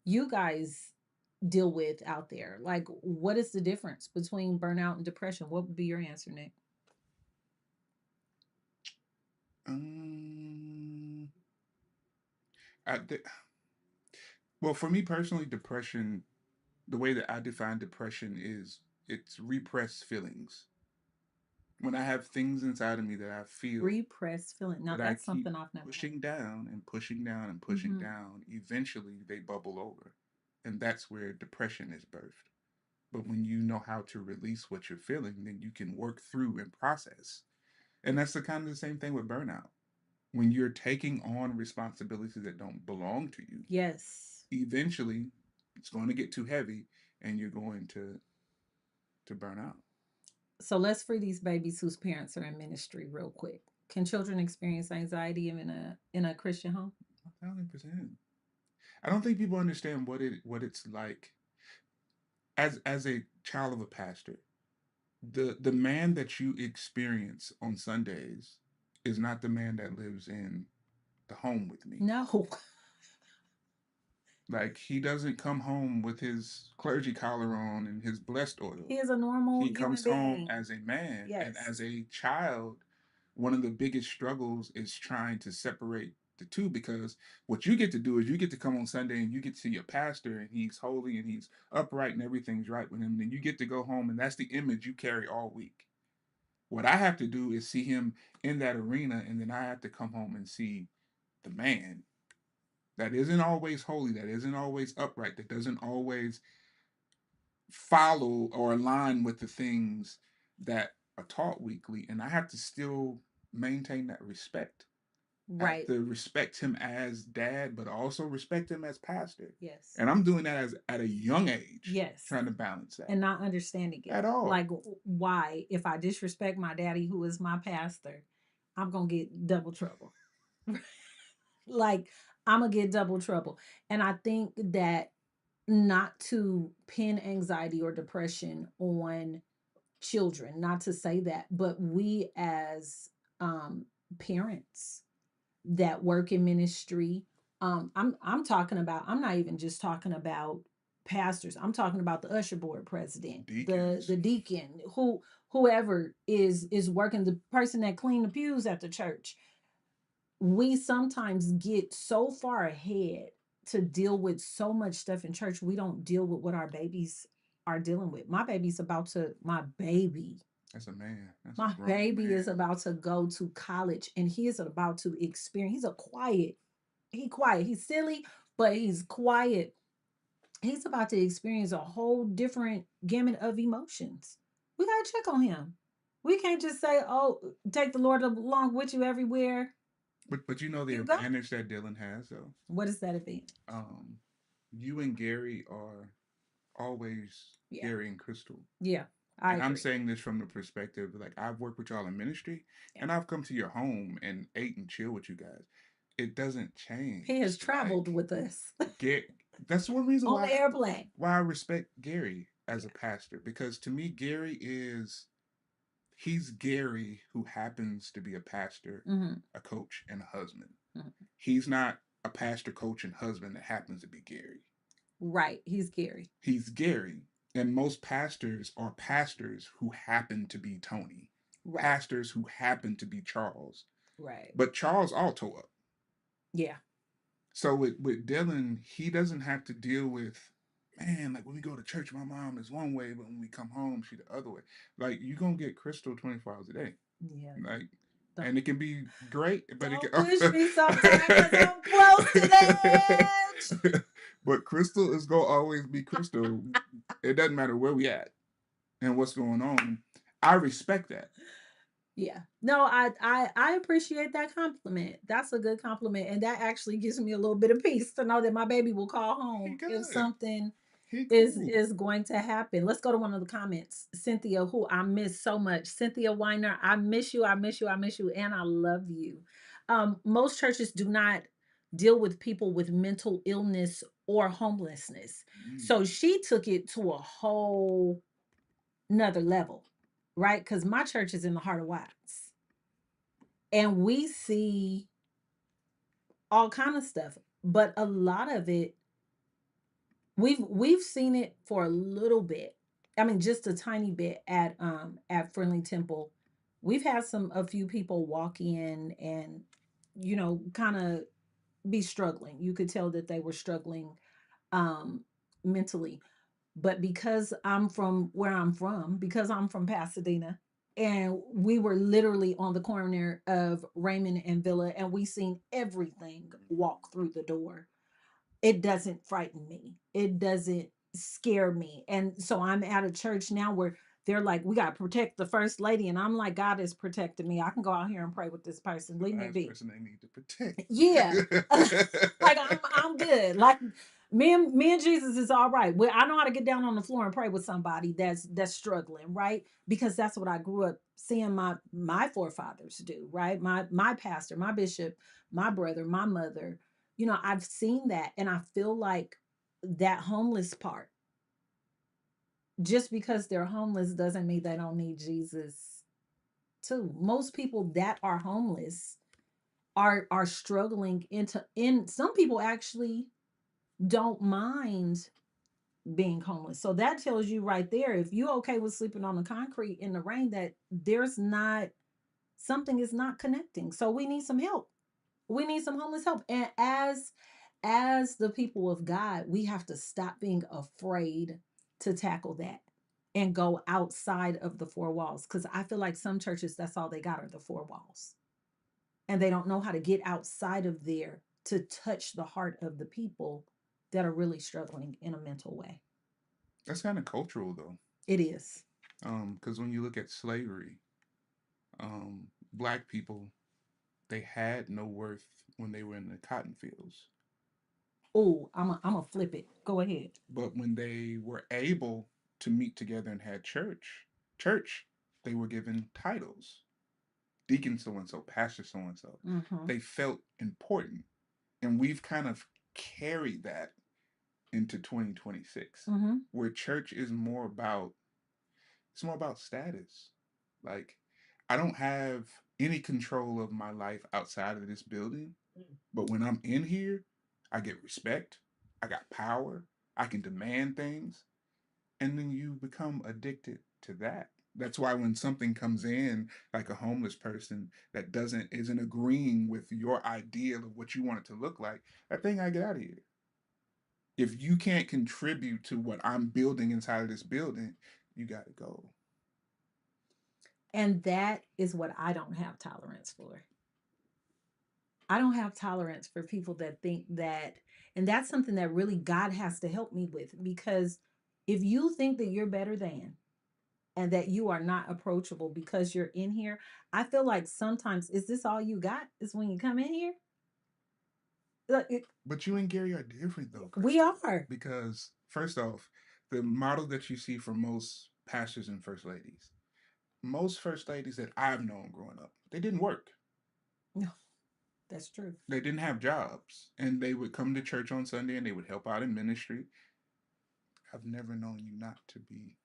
you guys deal with out there? Like, what is the difference between burnout and depression? What would be your answer, Nick? Um, I, th- well, for me personally, depression, the way that I define depression is it's repressed feelings. When I have things inside of me that I feel Repressed feeling. Now that I that's keep something I've never heard. pushing down and pushing down and pushing Hmm. down, eventually they bubble over. And that's where depression is birthed. But when you know how to release what you're feeling, then you can work through and process. And that's the kind of the same thing with burnout. When you're taking on responsibilities that don't belong to you, Yes. eventually it's going to get too heavy and you're going to burn out. So let's free these babies whose parents are in ministry real quick. Can children experience anxiety in a Christian home? 1,000%. I don't think people understand what it's like as a child of a pastor. The man that you experience on Sundays is not the man that lives in the home with me. No. Like he doesn't come home with his clergy collar on and his blessed oil. He is a normal He human comes home being. as a man, and Yes. as a child, one of the biggest struggles is trying to separate the two, because what you get to do is you get to come on Sunday and you get to see your pastor and he's holy and he's upright and everything's right with him. Then you get to go home and that's the image you carry all week. What I have to do is see him in that arena, and then I have to come home and see the man that isn't always holy, that isn't always upright, that doesn't always follow or align with the things that are taught weekly. And I have to still maintain that respect. I have Right. to respect him as dad, but also respect him as pastor. Yes. And I'm doing that as at a young age, Yes. trying to balance that And not understanding it. at all. Like, why, if I disrespect my daddy, who is my pastor, I'm going to get double trouble. Like, I'm going to get double trouble. And I think that not to pin anxiety or depression on children, not to say that, but we as um, parents that work in ministry, I'm talking about, I'm not even just talking about pastors. I'm talking about the usher board president, Deacons. the deacon, whoever is working, the person that clean the pews at the church. We sometimes get so far ahead to deal with so much stuff in church, we don't deal with what our babies are dealing with. That's a man. That's a My grown baby is man. about to go to college, and he is about to experience, he's quiet, he's silly, but he's quiet. He's about to experience a whole different gamut of emotions. We got to check on him. We can't just say, oh, take the Lord along with you everywhere But you know the you go. advantage that Dylan has though. What is that advantage? Um, you and Gary are always Yeah. Gary and Crystal. Yeah. I And I'm agree. saying this from the perspective like I've worked with y'all in ministry Yeah. and I've come to your home and ate and chill with you guys. It doesn't He has change. traveled with us Get that's one reason on the airplane. why I respect Gary as a pastor, because to me Gary is he's Gary who happens to be a pastor, Hmm. a coach, and a husband. Hmm. He's not a pastor, coach, and husband that happens to be Gary. Right. He's Gary. He's Gary. And most pastors are pastors who happen to be Tony, Right. pastors who happen to be Charles. Right. But Charles all tore up. Yeah. So with Dylan, he doesn't have to deal with, man, like when we go to church, my mom is one way, but when we come home, she the other way. Like you gonna get Crystal 24 hours a day. Yeah. Like, Don't, and it can be great, but it don't can. push me sometimes because I'm close to the edge. But Crystal is gonna always be Crystal. It doesn't matter where we at and what's going on. I respect that. Yeah. No, I appreciate that compliment. That's a good compliment. And that actually gives me a little bit of peace to know that my baby will call He home if good. something He is cool. is going to happen. Let's go to one of the comments. Cynthia, who I miss so much. Cynthia Weiner, I miss you, I miss you, I miss you, and I love you. Most churches do not deal with people with mental illness or homelessness. So she took it to a whole another level, right? Because my church is in the heart of Watts. And we see all kind of stuff, but a lot of it we've seen it for a little bit. I mean, just a tiny bit at Friendly Temple. We've had a few people walk in and kind of be struggling. You could tell that they were struggling um mentally. But because I'm from where I'm from, because I'm from Pasadena, and we were literally on the corner of Raymond and Villa, and we seen everything walk through the door, it doesn't frighten me. It doesn't scare me. And so I'm at a church now where they're like, we got to protect the first lady. And I'm like, God is protecting me. I can go out here and pray with this person. The Leave me last be. person they need to protect. Yeah. Like I'm good. Like me and Jesus is all right. Well, I know how to get down on the floor and pray with somebody that's struggling, right? Because that's what I grew up seeing my forefathers do, right? My pastor, my bishop, my brother, my mother. I've seen that, and I feel like that homeless part, just because they're homeless doesn't mean they don't need Jesus too. Most people that are homeless are struggling in some people actually don't mind being homeless. So that tells you right there, if you okay with sleeping on the concrete in the rain, that there's not something is not connecting. So we need some help. We need some homeless help. And as the people of God, we have to stop being afraid to tackle that and go outside of the four walls. Because I feel like some churches, that's all they got are the four walls. And they don't know how to get outside of there to touch the heart of the people that are really struggling in a mental way. That's kind of cultural though. It is. Because when you look at slavery, black people, they had no worth when they were in the cotton fields. Oh, I'm a flip it. Go ahead. But when they were able to meet together and had church, they were given titles. Deacon so and so, pastor so and so. Mm-hmm. They felt important. And we've kind of carried that into 2026, Mm-hmm. where church is more about it's more about status. Like I don't have any control of my life outside of this building, but when I'm in here, I get respect, I got power, I can demand things, and then you become addicted to that. That's why when something comes in, like a homeless person that doesn't isn't agreeing with your ideal of what you want it to look like, that thing I get out of here. If you can't contribute to what I'm building inside of this building, you got to go. And that is what I don't have tolerance for. I don't have tolerance for people that think that, and that's something that really God has to help me with, because if you think that you're better than and that you are not approachable because you're in here, I feel like sometimes, is this all you got? Is when you come in here? But you and Gary are different though, We Crystal. are. Because first off, the model that you see from most pastors and first ladies, most first ladies that I've known growing up, they didn't work. No, that's true. They didn't have jobs. And they would come to church on Sunday and they would help out in ministry. I've never known you not to be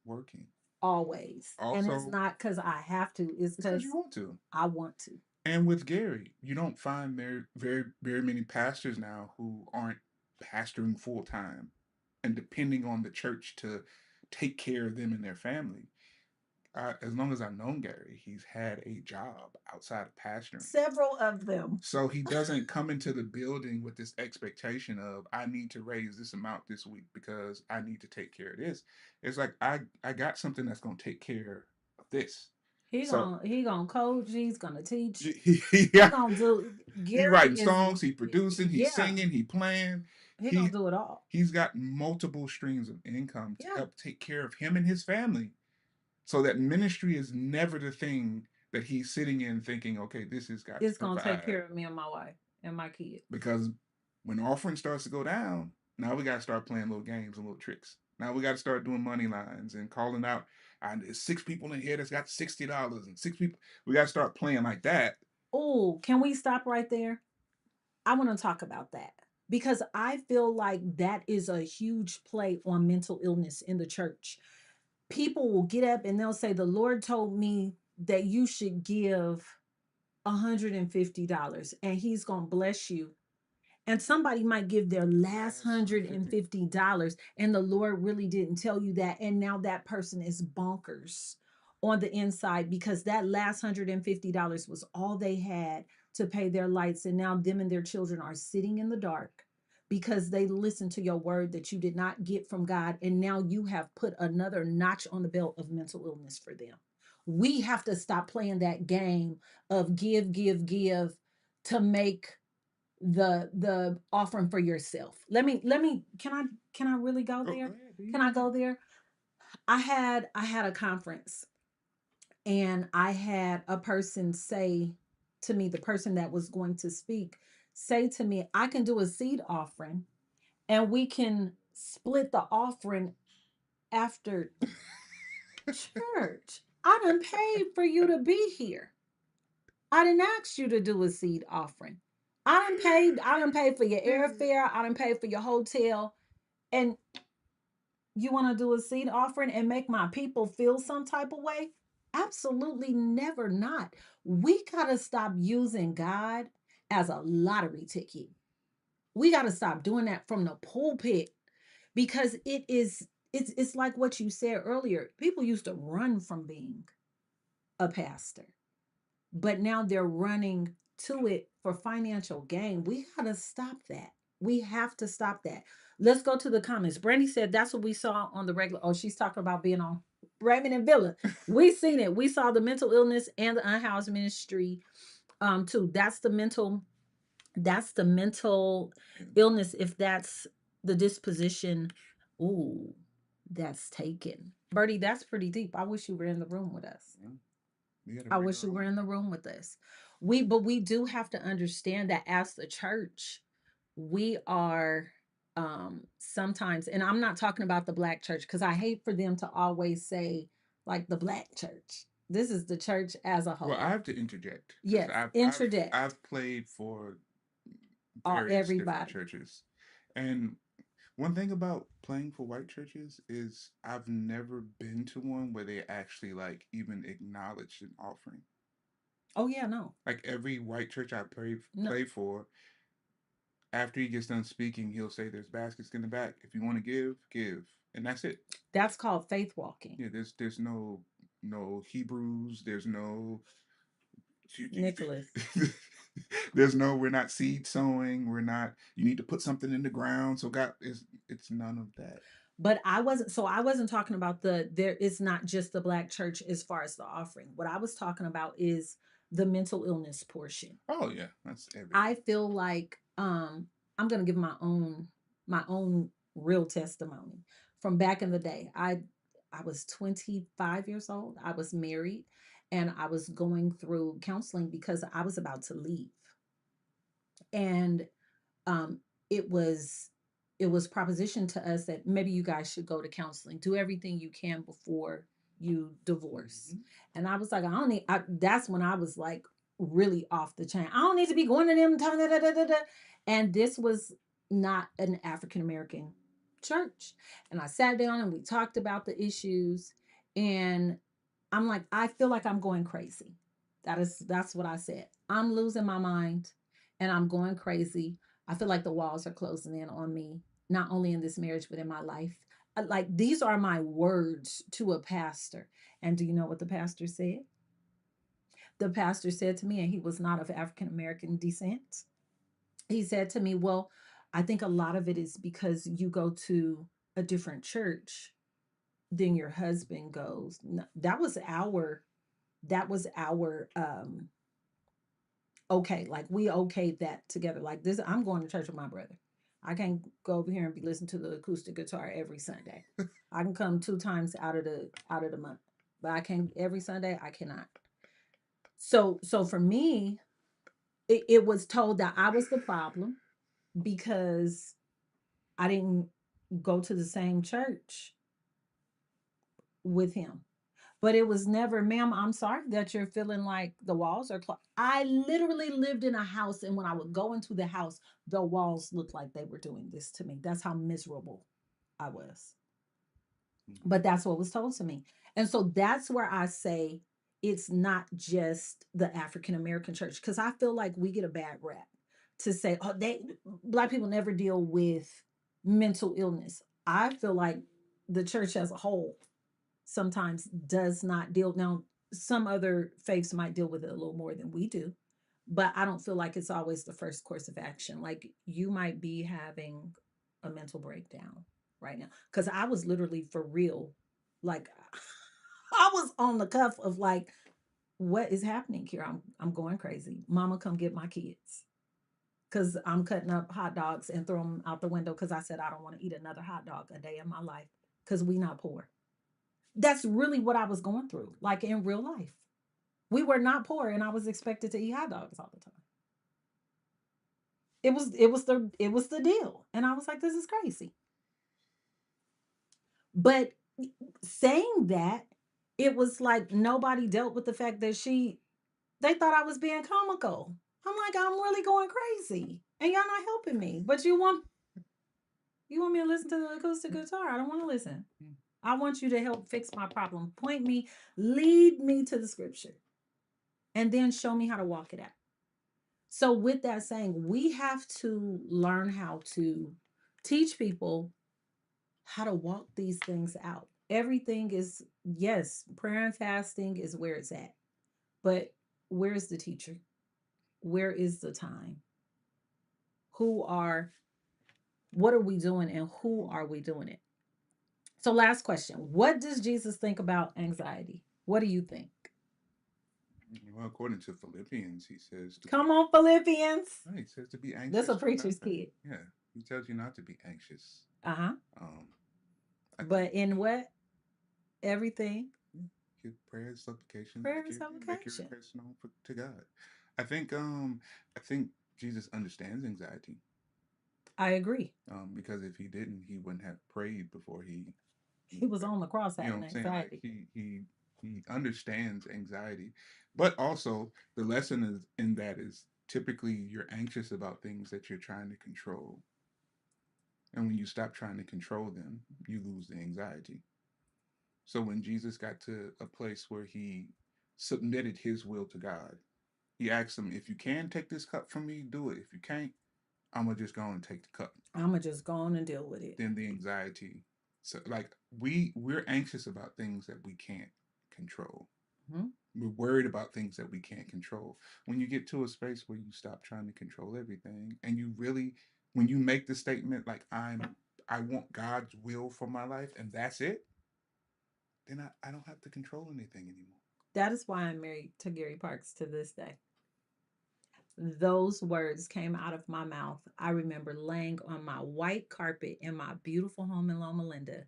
working. Always. And it's Also, not because I have to, it's it's because because you want to. I want to. And with Gary, you don't find there very many pastors now who aren't pastoring full time and depending on the church to take care of them and their family. As long as I've known Gary, he's had a job outside of pastoring. Several of them. So he doesn't come into the building with this expectation of I need to raise this amount this week because I need to take care of this. It's like I got something that's going to take care of this. He So gonna coach. He's gonna teach. he He gonna do. he Gary writing is, songs, he producing, he's yeah. singing, he playing. He gonna do it all. He's got multiple streams of income to Yeah. help take care of him and his family. So that ministry is never the thing that he's sitting in thinking, okay, this has got It's to gonna take provide. care of me and my wife and my kid. Because when offering starts to go down, now we got to start playing little games and little tricks. Now we got to start doing money lines and calling out. There's 6 people in here that's got $60 and 6 people. We got to start playing like that. Oh, can we stop right there? I want to talk about that because I feel like that is a huge play on mental illness in the church. People will get up and they'll say, "The Lord told me that you should give $150 and he's going to bless you." And somebody might give their last $150 and the Lord really didn't tell you that. And now that person is bonkers on the inside because that last $150 was all they had to pay their lights. And now them and their children are sitting in the dark because they listened to your word that you did not get from God. And now you have put another notch on the belt of mental illness for them. We have to stop playing that game of give, give, give to make the offering for yourself. Let me can I really go there? Can I go there? I had a conference and I had a person say to me, the person that was going to speak, say to me, I can do a seed offering and we can split the offering after church. I done paid for you to be here. I didn't ask you to do a seed offering. I done paid for your airfare. I done paid for your hotel. And you want to do a seed offering and make my people feel some type of way? Absolutely never not. We got to stop using God as a lottery ticket. We got to stop doing that from the pulpit because it's like what you said earlier. People used to run from being a pastor, but now they're running to it for financial gain. We got to stop that. We have to stop that. Let's go to the comments. Brandy said that's what we saw on the regular. Oh, she's talking about being on Raymond and Villa. We seen it. We saw the mental illness and the unhoused ministry too. That's the mental illness if that's the disposition. Ooh, that's taken. Bertie, that's pretty deep. I wish you were in the room with us. I wish you were in the room with us. But we do have to understand that as the church, we are sometimes, and I'm not talking about the black church because I hate for them to always say like the black church. This is the church as a whole. Well, I have to interject. Yes, interject. I've played for various different churches, and one thing about playing for white churches is I've never been to one where they actually like even acknowledged an offering. Oh yeah, no. Like every white church I play for, after he gets done speaking, he'll say, "There's baskets in the back. If you want to give, give," and that's it. That's called faith walking. Yeah, there's no Hebrews. There's no Nicholas. There's no, we're not seed sowing. We're not, you need to put something in the ground. So God is, it's none of that. But I wasn't talking about there is not just the black church as far as the offering. What I was talking about is the mental illness portion. Oh yeah, that's everything. I feel like I'm gonna give my own real testimony from back in the day. I was 25 years old. I was married and I was going through counseling because I was about to leave. And um it was it was propositioned to us that maybe you guys should go to counseling, do everything you can before you divorce. And I was like, I don't need that's when I was like really off the chain. I don't need to be going to them. Da, da, da, da, da. And this was not an African American church. And I sat down and we talked about the issues. And I'm like, I feel like I'm going crazy. That's what I said. I'm losing my mind and I'm going crazy. I feel like the walls are closing in on me, not only in this marriage, but in my life. like these are my words to a pastor. And do you know what the pastor said? The pastor said to me, and he was not of African American descent. He said to me, "Well, I think a lot of it is because you go to a different church than your husband goes." That was our okay, like we okayed that together. Like this, I'm going to church with my brother. I can't go over here and be listening to the acoustic guitar every Sunday. I can come 2 times out of the month, but I can't every Sunday. I cannot. So for me, it was told that I was the problem because I didn't go to the same church with him. But it was never, ma'am, I'm sorry that you're feeling like the walls are closed. I literally lived in a house, and when I would go into the house, the walls looked like they were doing this to me. That's how miserable I was. But that's what was told to me. And so that's where I say it's not just the African American church, because I feel like we get a bad rap to say, oh, they Black people never deal with mental illness. I feel like the church as a whole sometimes does not deal. Now, some other faiths might deal with it a little more than we do, but I don't feel like it's always the first course of action. Like you might be having a mental breakdown right now. Because I was literally for real, like I was on the cuff of like, what is happening here? I'm going crazy. Mama, come get my kids. Because I'm cutting up hot dogs and throw them out the window because I said I don't want to eat another hot dog a day in my life because we not poor. That's really what I was going through, like in real life. We were not poor, and I was expected to eat hot dogs all the time. It was the deal, and I was like, this is crazy. But saying that, it was like nobody dealt with the fact that they thought I was being comical. I'm like, I'm really going crazy, and y'all not helping me. But you want me to listen to the acoustic guitar? I don't want to listen. I want you to help fix my problem. Point me, lead me to the scripture, and then show me how to walk it out. So, with that saying, we have to learn how to teach people how to walk these things out. Everything is, yes, prayer and fasting is where it's at, but where's the teacher? Where is the time? Who are, what are we doing, and who are we doing it? So, last question. What does Jesus think about anxiety? What do you think? Well, according to Philippians, he says to be Come on, Philippians. he says to be That's a anxious for preacher's nothing. kid. Yeah, he tells you not to be anxious. Uh huh. Um, I think But in what? Everything. your prayers, supplications, Prayer and make your supplication. requests known to God. I think I think Jesus understands anxiety. I agree. Because if he didn't, he wouldn't have prayed before He was on the cross you know having what I'm saying? Like anxiety. he understands anxiety, but also the lesson is in that is typically you're anxious about things that you're trying to control, and when you stop trying to control them, you lose the anxiety. So when Jesus got to a place where he submitted his will to God, he asked him, "If you can take this cup from me, do it. If you can't, I'm gonna just go and take the cup." I'm gonna just go on and deal with it. Then the anxiety. So like we're anxious about things that we can't control. Mhm. We're worried about things that we can't control. When you get to a space where you stop trying to control everything and you really when you make the statement like I want God's will for my life and that's it, then I don't have to control anything anymore. That is why I'm married to Gary Parks to this day. Those words came out of my mouth. I remember laying on my white carpet in my beautiful home in Loma Linda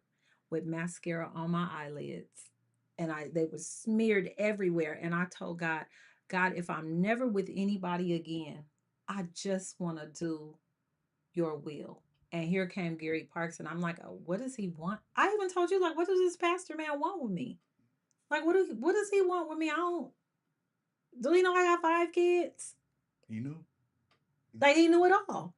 with mascara on my eyelids. And they were smeared everywhere. And I told God, God, if I'm never with anybody again, I just want to do your will. And here came Gary Parks, and I'm like, oh, what does he want? I even told you, like, what does this pastor man want with me? Like, what does he want with me? I don't. Do he know I got 5 kids? You know? Like he knew it all.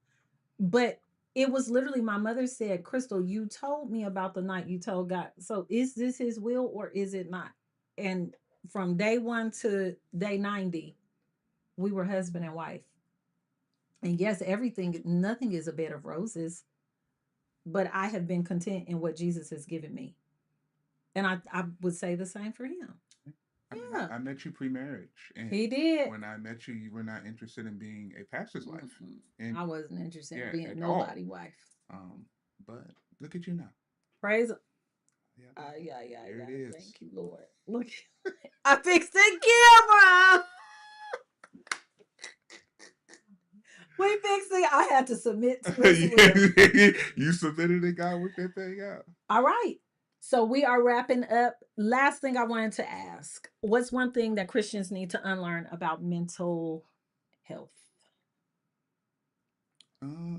But it was literally my mother said, Crystal, you told me about the night you told God. So is this his will or is it not? And from day one to day 90, we were husband and wife. And yes, everything, nothing is a bed of roses. but I have been content in what Jesus has given me. And I would say the same for him. I mean, Yeah, I met you pre-marriage, and he did. when I met you, you were not interested in being a pastor's wife, Mm-mm. and I wasn't interested in yeah, being at all. nobody wife. But look at you now. Praise. Yeah, Yeah, yeah, there yeah. it is. Thank you, Lord. Look, I fixed the camera. We fixed it. I had to submit to it as well. You submitted it, God worked that thing out. All right. So we are wrapping up. Last thing I wanted to ask: what's one thing that Christians need to unlearn about mental health?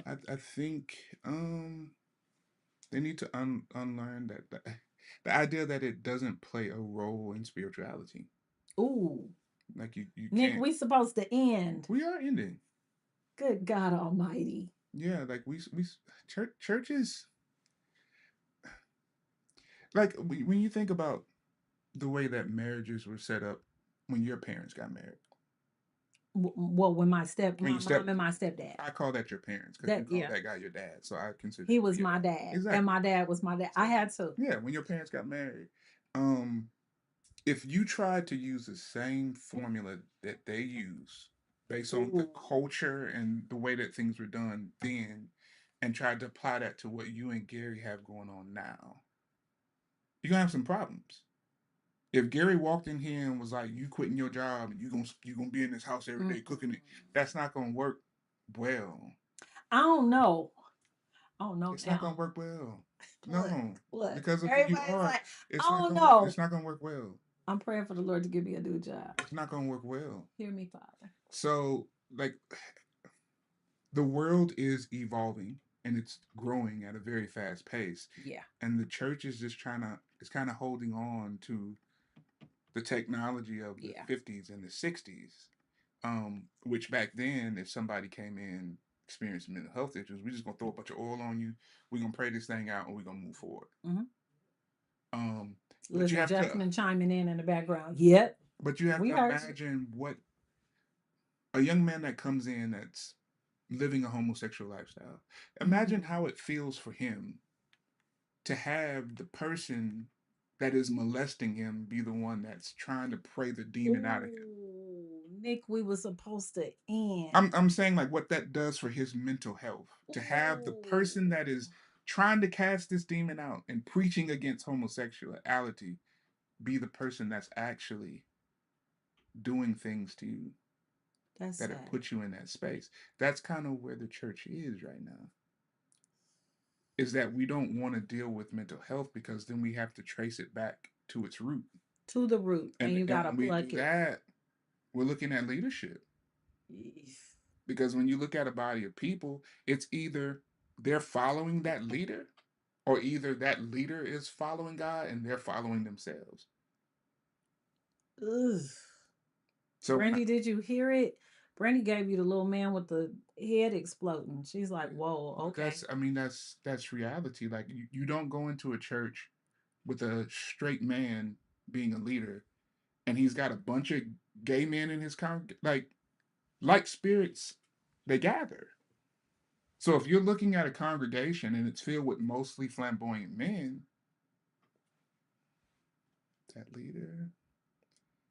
I think they need to unlearn that the idea that it doesn't play a role in spirituality. Ooh, Like you Nick, can't. we supposed to end. We are ending. Good God Almighty. Yeah, like we churches, like when you think about the way that marriages were set up when your parents got married. Well, when my When you mom and my stepdad. I call that your parents because you That call yeah, that guy your dad, so I consider he him was your my dad. dad, and Exactly. my dad was my dad. I had to. Yeah, when your parents got married, um, if you tried to use the same formula that they use based on the Ooh. culture and the way that things were done then, and tried to apply that to what you and Gary have going on now, you're gonna have some problems. If Gary walked in here and was like, "You quitting your job and you gonna be in this house every day cooking it," that's not gonna work well. I don't know. I don't know It's not gonna now. work well. Look, No, look. because of who you Everybody's are, like, I don't know. it's not gonna work well. I'm praying for the Lord to give me a new job. It's not gonna work well. Hear me, Father. So like the world is evolving and it's growing at a very fast pace. Yeah. And the church is just it's kind of holding on to the technology of the Yeah. 50s and the 60s. Which back then, if somebody came in experiencing mental health issues, we just gonna throw a bunch of oil on you. We're gonna pray this thing out and we're gonna move forward. Mm-hmm. Um, but you Listen, have to Jasmine chiming in the background. Yep. but you have We to heard you. imagine what a young man that comes in that's living a homosexual lifestyle. Imagine how it feels for him to have the person that is molesting him be the one that's trying to pray the demon out of him. Ooh, Nick, we were supposed to end. I'm saying like what that does for his mental health to have the person that is trying to cast this demon out and preaching against homosexuality be the person that's actually doing things to you That's that sad. have put you in that space. That's kind of where the church is right now. Is that we don't want to deal with mental health because then we have to trace it back to its root. To the root, and you gotta when we pluck do it. that, we're looking at leadership. Because when you look at a body of people, it's either they're following that leader or either that leader is following God and they're following themselves. Ugh. So Brandy, did you hear it? Brandy gave you the little man with the head exploding. She's like, whoa, okay. that's reality. Like you don't go into a church with a straight man being a leader and he's got a bunch of gay men in his like spirits, they gather. So if you're looking at a congregation and it's filled with mostly flamboyant men, that leader.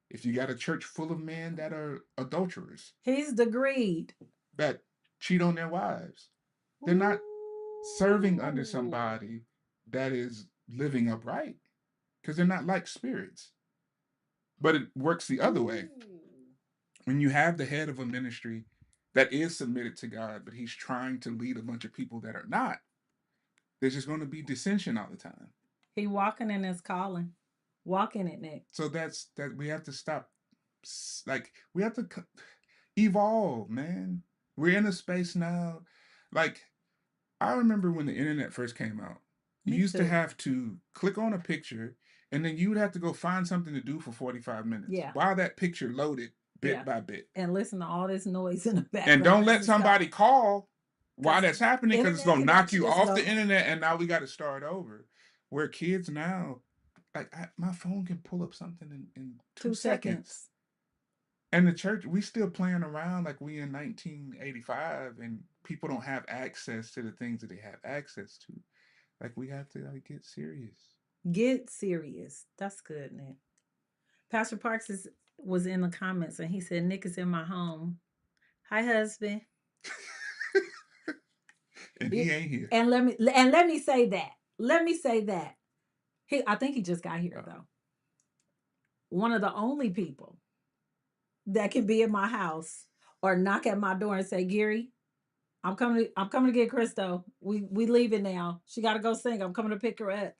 If you got a church full of men that are adulterers, He's the greed. that cheat on their wives, they're not serving under somebody that is living upright because they're not like spirits. But it works the other way. When you have the head of a ministry that is submitted to God, but he's trying to lead a bunch of people that are not, there's just going to be dissension all the time. He walking in his calling, walking it, Nick. So that's that we have to stop. Like we have to evolve, man. We're in a space now. Like I remember when the internet first came out, you used to have to click on a picture and then you would have to go find something to do for 45 minutes. Yeah. While that picture loaded bit by bit. And listen to all this noise in the background. And don't let somebody call while that's happening because it's going to knock you off the internet and now we got to start over. Where kids now, like my phone can pull up something in 2 seconds. And the church, we still playing around like we in 1985 and people don't have access to the things that they have access to. Like we have to like get serious. Get serious. That's good, Nick. Pastor Parks was in the comments and he said, Nick is in my home. Hi, husband. And he ain't here. And let me say that. Let me say that. I think he just got here though. One of the only people that can be in my house or knock at my door and say, Gary, I'm coming to get Christo. We leaving now. She gotta go sing. I'm coming to pick her up.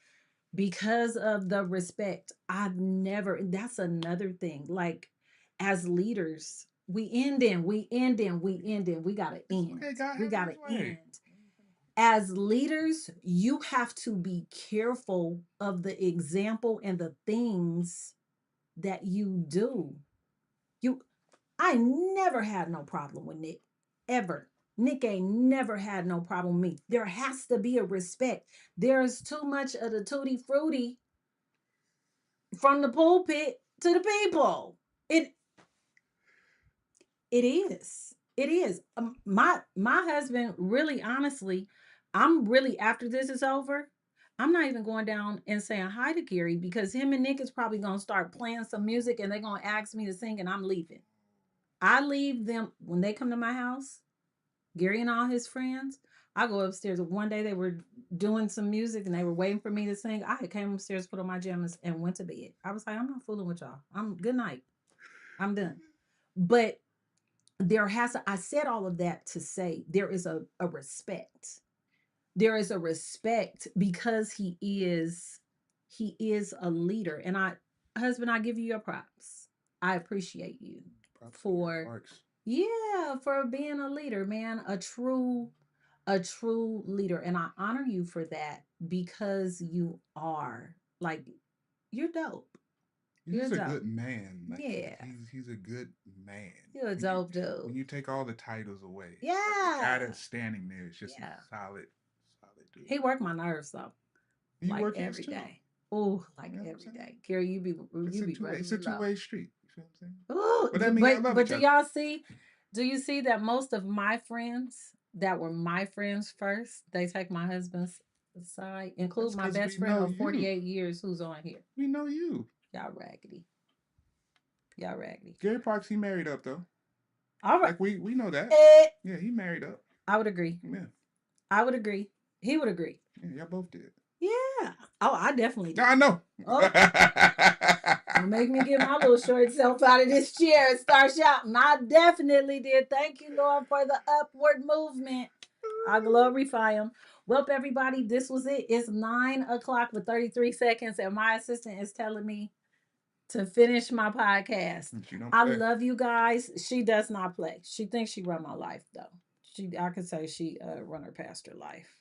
Because of the respect. I've never, that's another thing. Like as leaders, we gotta end. Okay, God We has gotta his way. end. As leaders, you have to be careful of the example and the things that you do. I never had no problem with Nick, ever. Nick ain't never had no problem with me. There has to be a respect. There's too much of the tutti frutti from the pulpit to the people. It is. It is. My husband really, honestly, I'm really after this is over. I'm not even going down and saying hi to Gary because him and Nick is probably gonna start playing some music and they're gonna ask me to sing and I'm leaving. I leave them when they come to my house. Gary and all his friends. I go upstairs. One day they were doing some music and they were waiting for me to sing. I came upstairs, put on my jammies, and went to bed. I was like, I'm not fooling with y'all. I'm good night. I'm done. But I said all of that to say there is a respect. There is a respect because he is a leader. And husband, I give you your props. I appreciate you for for being a leader, man, a true leader. And I honor you for that because you are like, you're dope. He's a good man. Like, yeah. He's a good man. You're a dope dude. When you take all the titles away. Yeah. Like the guy that's standing there is just a solid dude. He worked my nerves though. You like work every day. Oh, like every day. Gary, you be it's a two-way street. You feel what I'm saying? Ooh, But that means I love but each do other. y'all see? Do you see that most of my friends that were my friends first, they take my husband's side, include my best friend of 48 years who's on here. We know you. Y'all raggedy. Y'all raggedy. Gary Parks, he married up though. All right. Like we know that. Yeah, he married up. I would agree. Yeah. I would agree. He would agree. Yeah, y'all both did. Yeah. Oh, I definitely did. I know. Oh. Don't make me get my little short self out of this chair and start shouting. I definitely did. Thank you, Lord, for the upward movement. I glorify him. Well, everybody, this was it. It's 9:00 with 33 seconds, and my assistant is telling me to finish my podcast. I love you guys. She does not play. She thinks she run my life, though. I could say she run her pastor life.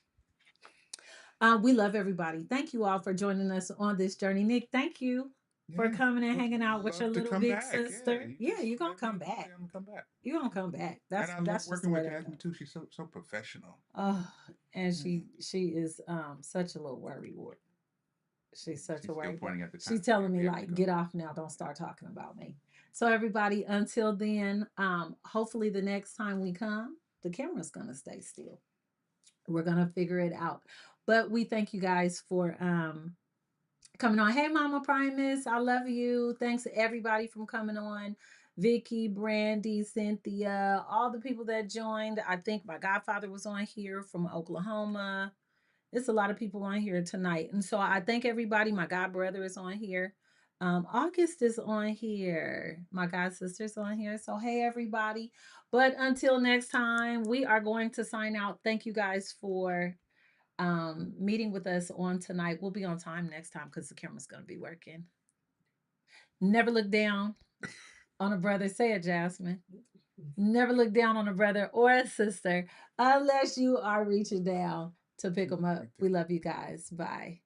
We love everybody. Thank you all for joining us on this journey. Nick, thank you for coming and hanging out with your little big sister. Yeah, you're gonna come back. I'm gonna come back. You're gonna come back. That's working with Jasmine too. She's so professional. Oh, and she is such a little worry wart. She's such a worry. She's telling me like, get off now. Don't start talking about me. So everybody, until then, hopefully the next time we come, the camera's gonna stay still. We're gonna figure it out. But we thank you guys for coming on. Hey, Mama Primus, I love you. Thanks to everybody from coming on. Vicky, Brandy, Cynthia, all the people that joined. I think my godfather was on here from Oklahoma. It's a lot of people on here tonight. And so I thank everybody. My god brother is on here. August is on here. My god sister's on here. So hey, everybody. But until next time, we are going to sign out. Thank you guys for meeting with us on tonight. We'll be on time next time because the camera's going to be working. Never look down on a brother. Say it, Jasmine. Never look down on a brother or a sister unless you are reaching down to pick them up. We love you guys. Bye.